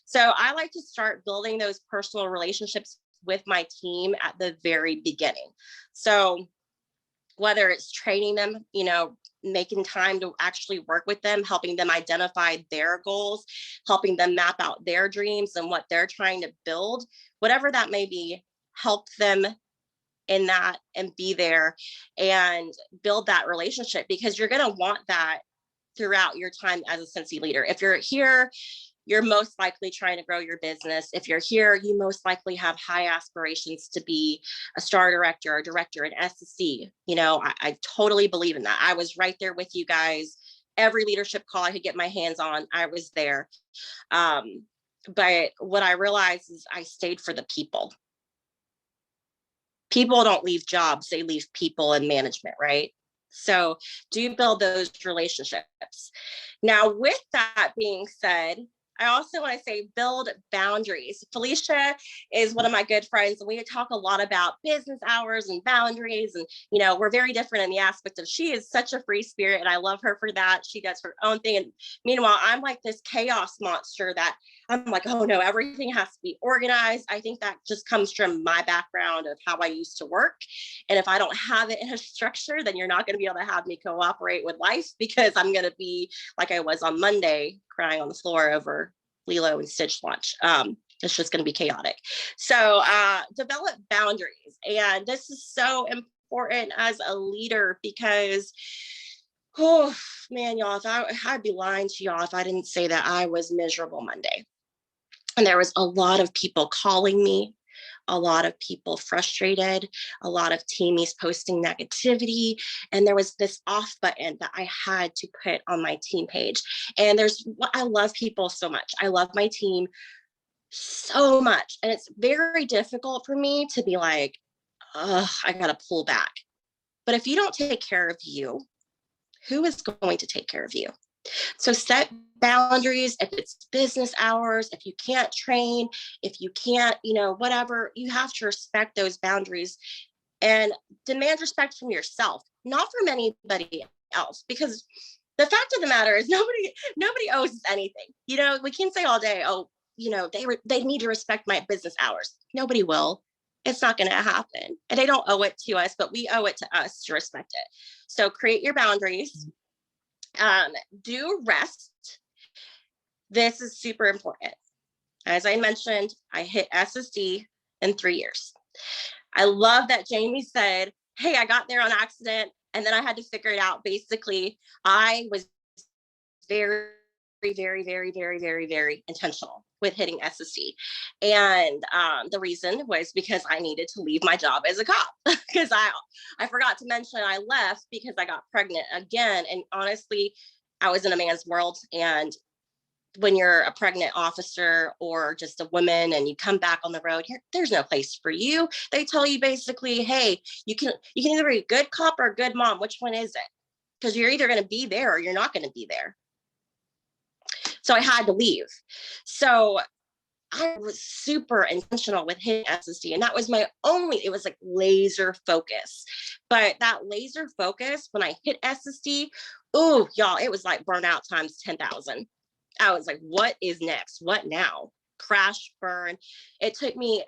So I like to start building those personal relationships with my team at the very beginning. So whether it's training them, making time to actually work with them, helping them identify their goals, helping them map out their dreams and what they're trying to build, whatever that may be, help them in that and be there and build that relationship, because you're going to want that throughout your time as a Scentsy leader. If you're here, you're most likely trying to grow your business. If you're here, you most likely have high aspirations to be a star director, a director, an SSC. I totally believe in that. I was right there with you guys. Every leadership call I could get my hands on, I was there. But what I realized is I stayed for the people. People don't leave jobs, they leave people in management, right? So do build those relationships. Now, with that being said, I also want to say build boundaries. Felicia is one of my good friends, and we talk a lot about business hours and boundaries. And, we're very different in the aspect of, she is such a free spirit, and I love her for that. She does her own thing. And meanwhile, I'm like this chaos monster that I'm like, oh no, everything has to be organized. I think that just comes from my background of how I used to work. And if I don't have it in a structure, then you're not going to be able to have me cooperate with life, because I'm going to be like I was on Monday, crying on the floor over Lilo and Stitch launch. It's just going to be chaotic. So develop boundaries. And this is so important as a leader, because, oh man, y'all, I'd be lying to y'all if I didn't say that I was miserable Monday. And there was a lot of people calling me, a lot of people frustrated, a lot of teamies posting negativity. And there was this off button that I had to put on my team page. And I love people so much. I love my team so much. And it's very difficult for me to be like, I got to pull back. But if you don't take care of you, who is going to take care of you? So set boundaries. If it's business hours, if you can't train, if you can't, whatever, you have to respect those boundaries and demand respect from yourself, not from anybody else. Because the fact of the matter is nobody owes us anything. We can say all day, oh, they need to respect my business hours. Nobody will. It's not going to happen. And they don't owe it to us, but we owe it to us to respect it. So create your boundaries. Do rest. This is super important. As I mentioned, I hit SSD in 3 years. I love that Jamie said, hey, I got there on accident and then I had to figure it out. Basically, I was very, very, very, very, very, very intentional with hitting SSD. And the reason was because I needed to leave my job as a cop, because I forgot to mention I left because I got pregnant again. And honestly, I was in a man's world. And when you're a pregnant officer or just a woman and you come back on the road, there's no place for you. They tell you basically, hey, you can either be a good cop or a good mom. Which one is it? Because you're either going to be there or you're not going to be there. So I had to leave. So I was super intentional with hitting SSD, and that was it was like laser focus. But that laser focus, when I hit SSD, oh, y'all, it was like burnout times 10,000. I was like, what is next? What now? Crash, burn. It took me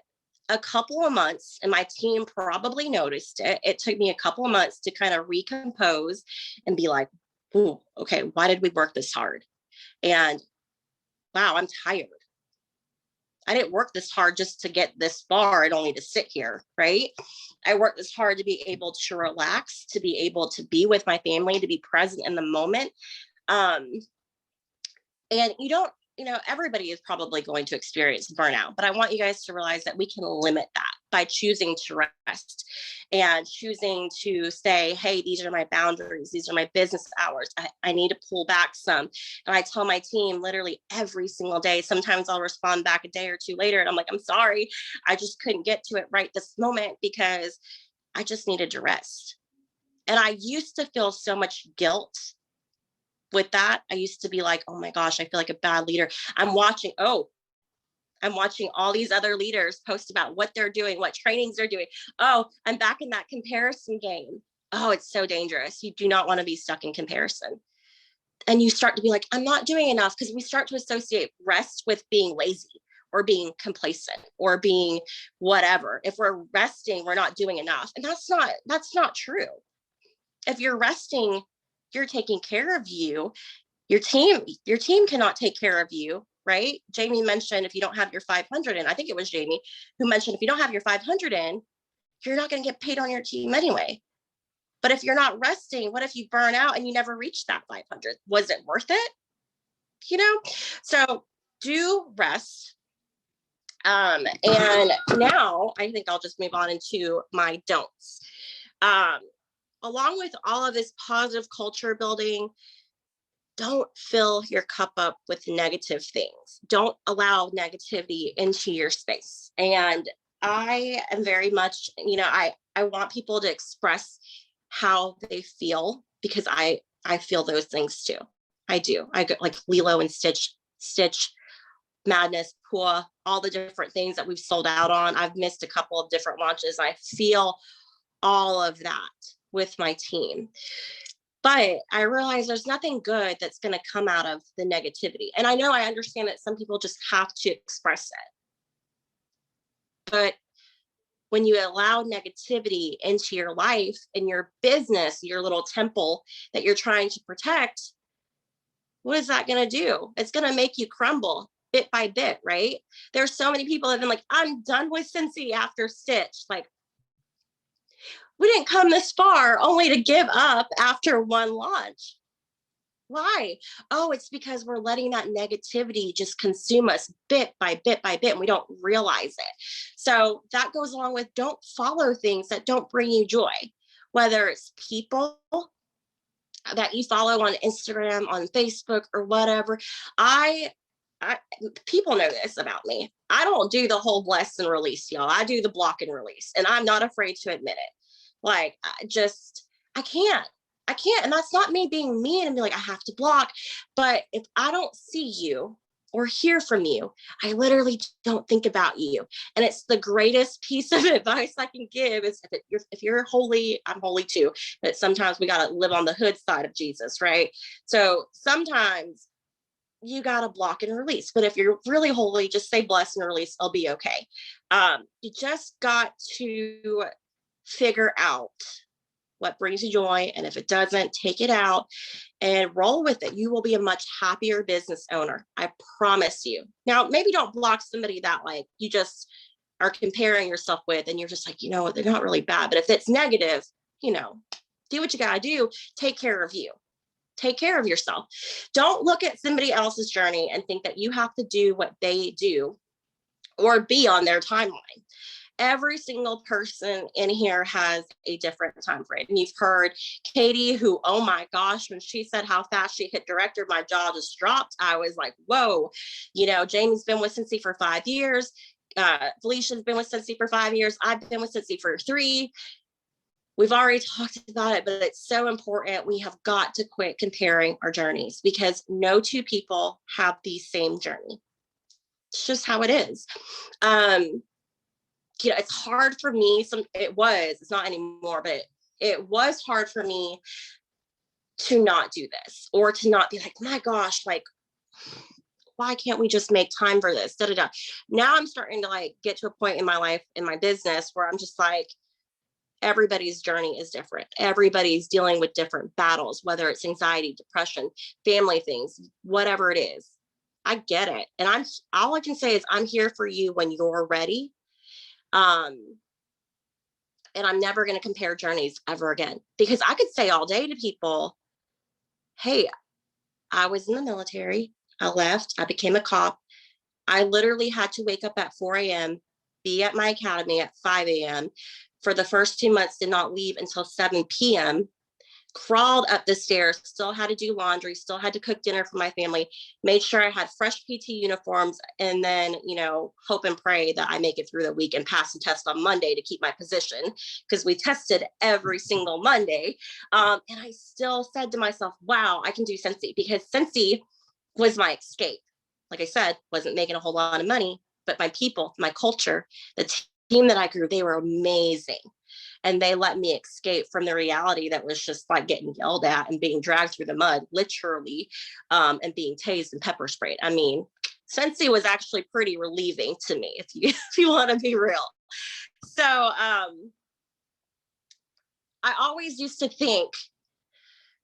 a couple of months, and my team probably noticed it. It took me a couple of months to kind of recompose and be like, ooh, okay, why did we work this hard? And wow, I'm tired. I didn't work this hard just to get this far and only to sit here, right? I worked this hard to be able to relax, to be able to be with my family, to be present in the moment. And everybody is probably going to experience burnout, but I want you guys to realize that we can limit that by choosing to rest and choosing to say, hey, these are my boundaries. These are my business hours. I need to pull back some. And I tell my team literally every single day. Sometimes I'll respond back a day or two later and I'm like, I'm sorry. I just couldn't get to it right this moment because I just needed to rest. And I used to feel so much guilt with that. I used to be like, oh my gosh, I feel like a bad leader. I'm watching all these other leaders post about what they're doing, what trainings they're doing. Oh, I'm back in that comparison game. Oh, it's so dangerous. You do not want to be stuck in comparison. And you start to be like, I'm not doing enough, because we start to associate rest with being lazy or being complacent or being whatever. If we're resting, we're not doing enough. And that's not true. If you're resting, you're taking care of you. Your team cannot take care of you, right? Jamie mentioned if you don't have your 500 in, I think it was Jamie who mentioned if you don't have your 500 in, you're not going to get paid on your team anyway. But if you're not resting, what if you burn out and you never reach that 500? Was it worth it? So do rest. And now I think I'll just move on into my don'ts. Along with all of this positive culture building, don't fill your cup up with negative things. Don't allow negativity into your space. And I am very much, I want people to express how they feel, because I feel those things too. I do. I get like Lilo and Stitch, Madness, Poor, all the different things that we've sold out on. I've missed a couple of different launches. I feel all of that with my team. But I realize there's nothing good that's going to come out of the negativity. And I understand that some people just have to express it. But when you allow negativity into your life and your business, your little temple that you're trying to protect, what is that going to do? It's going to make you crumble bit by bit, right? There's so many people that have been like, I'm done with Scentsy after Stitch. Like, we didn't come this far only to give up after one launch. Why? Oh, it's because we're letting that negativity just consume us bit by bit by bit, and we don't realize it. So that goes along with don't follow things that don't bring you joy, whether it's people that you follow on Instagram, on Facebook, or whatever. People know this about me. I don't do the whole bless and release, y'all. I do the block and release, and I'm not afraid to admit it. Like, I can't. And that's not me being mean and be like, I have to block. But if I don't see you or hear from you, I literally don't think about you. And it's the greatest piece of advice I can give is if you're holy, I'm holy too. But sometimes we got to live on the hood side of Jesus, right? So sometimes you got to block and release. But if you're really holy, just say bless and release. I'll be okay. You just got to figure out what brings you joy. And if it doesn't, take it out and roll with it. You will be a much happier business owner. I promise you. Now, maybe don't block somebody that like you just are comparing yourself with, and you're just like, they're not really bad. But if it's negative, do what you got to do. Take care of you. Take care of yourself. Don't look at somebody else's journey and think that you have to do what they do or be on their timeline. Every single person in here has a different time frame. And you've heard Katie, who, oh my gosh, when she said how fast she hit director, my jaw just dropped. I was like, whoa. Jamie's been with Scentsy for 5 years. Felicia's been with Scentsy for 5 years. I've been with Scentsy for 3. We've already talked about it, but it's so important. We have got to quit comparing our journeys, because no two people have the same journey. It's just how it is. It's hard for me. It's not anymore, but it was hard for me to not do this, or to not be like, my gosh, like, why can't we just make time for this? Da, da, da. Now I'm starting to like get to a point in my life, in my business, where I'm just like, everybody's journey is different. Everybody's dealing with different battles, whether it's anxiety, depression, family things, whatever it is. I get it. And all I can say is I'm here for you when you're ready. And I'm never going to compare journeys ever again, because I could say all day to people, hey, I was in the military. I left. I became a cop. I literally had to wake up at 4 a.m., be at my academy at 5 a.m. For the first 2 months, did not leave until 7 p.m. Crawled up the stairs, still had to do laundry, still had to cook dinner for my family, made sure I had fresh PT uniforms, and then, hope and pray that I make it through the week and pass the test on Monday to keep my position, because we tested every single Monday. And I still said to myself, wow, I can do Scentsy, because Scentsy was my escape. Like I said, wasn't making a whole lot of money, but my people, my culture, the team that I grew, they were amazing. And they let me escape from the reality that was just like getting yelled at and being dragged through the mud, literally, and being tased and pepper sprayed. I mean, Scentsy was actually pretty relieving to me, if you want to be real. So I always used to think,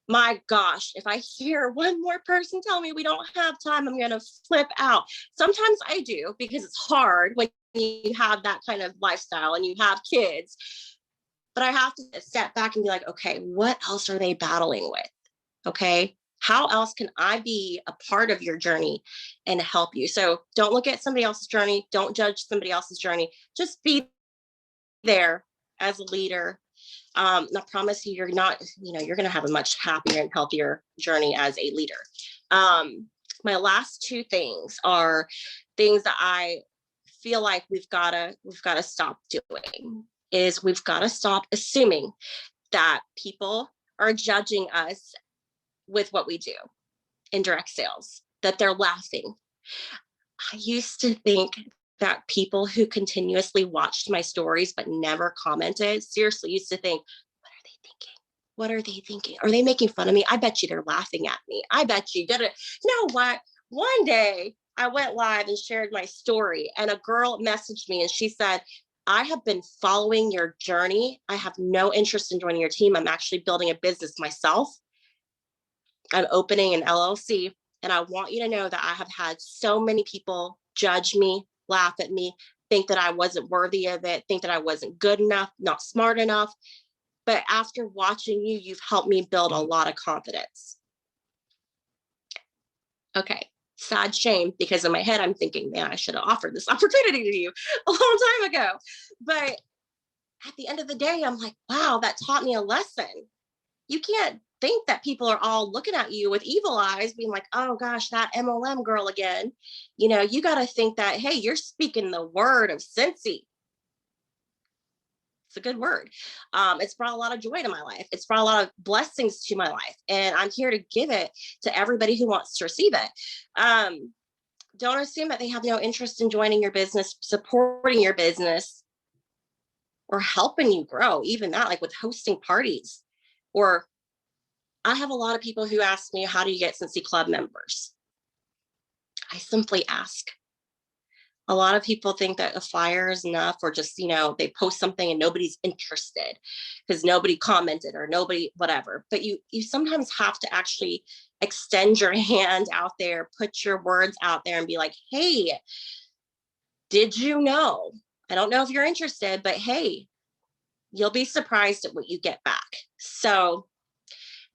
my gosh, if I hear one more person tell me we don't have time, I'm going to flip out. Sometimes I do, because it's hard when you have that kind of lifestyle and you have kids. But I have to step back and be like, okay, what else are they battling with? Okay, how else can I be a part of your journey and help you? So don't look at somebody else's journey. Don't judge somebody else's journey. Just be there as a leader. I promise you, you're going to have a much happier and healthier journey as a leader. My last two things are things that I feel like we've got to stop doing. Is we've got to stop assuming that people are judging us with what we do in direct sales, that they're laughing. I used to think that people who continuously watched my stories but never commented, seriously used to think, what are they thinking? What are they thinking? Are they making fun of me? I bet you they're laughing at me. I bet you did it. You know what? One day I went live and shared my story, and a girl messaged me and she said, I have been following your journey. I have no interest in joining your team. I'm actually building a business myself. I'm opening an LLC. And I want you to know that I have had so many people judge me, laugh at me, think that I wasn't worthy of it, think that I wasn't good enough, not smart enough. But after watching you, you've helped me build a lot of confidence. Okay. Sad shame, because in my head, I'm thinking, man, I should have offered this opportunity to you a long time ago. But at the end of the day, I'm like, wow, that taught me a lesson. You can't think that people are all looking at you with evil eyes, being like, oh gosh, that MLM girl again. You got to think that, hey, you're speaking the word of Scentsy. It's a good word. It's brought a lot of joy to my life. It's brought a lot of blessings to my life. And I'm here to give it to everybody who wants to receive it. Don't assume that they have no interest in joining your business, supporting your business, or helping you grow. Even that, like with hosting parties. Or I have a lot of people who ask me, how do you get Scentsy Club members? I simply ask. A lot of people think that a flyer is enough, or just, they post something and nobody's interested because nobody commented or nobody, whatever. But you sometimes have to actually extend your hand out there, put your words out there and be like, hey, did you know? I don't know if you're interested, but hey, you'll be surprised at what you get back. So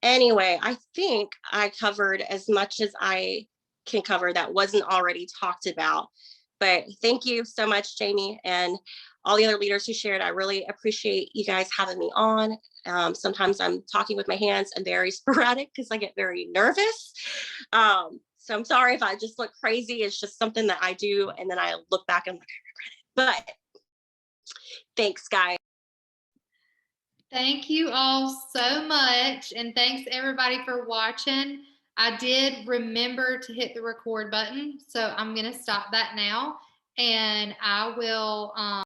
anyway, I think I covered as much as I can cover that wasn't already talked about. But thank you so much, Jamie, and all the other leaders who shared. I really appreciate you guys having me on. Sometimes I'm talking with my hands and very sporadic because I get very nervous. So I'm sorry if I just look crazy. It's just something that I do. And then I look back and I'm like, I regret it. But thanks, guys. Thank you all so much. And thanks everybody for watching. I did remember to hit the record button, so I'm gonna stop that now, and I will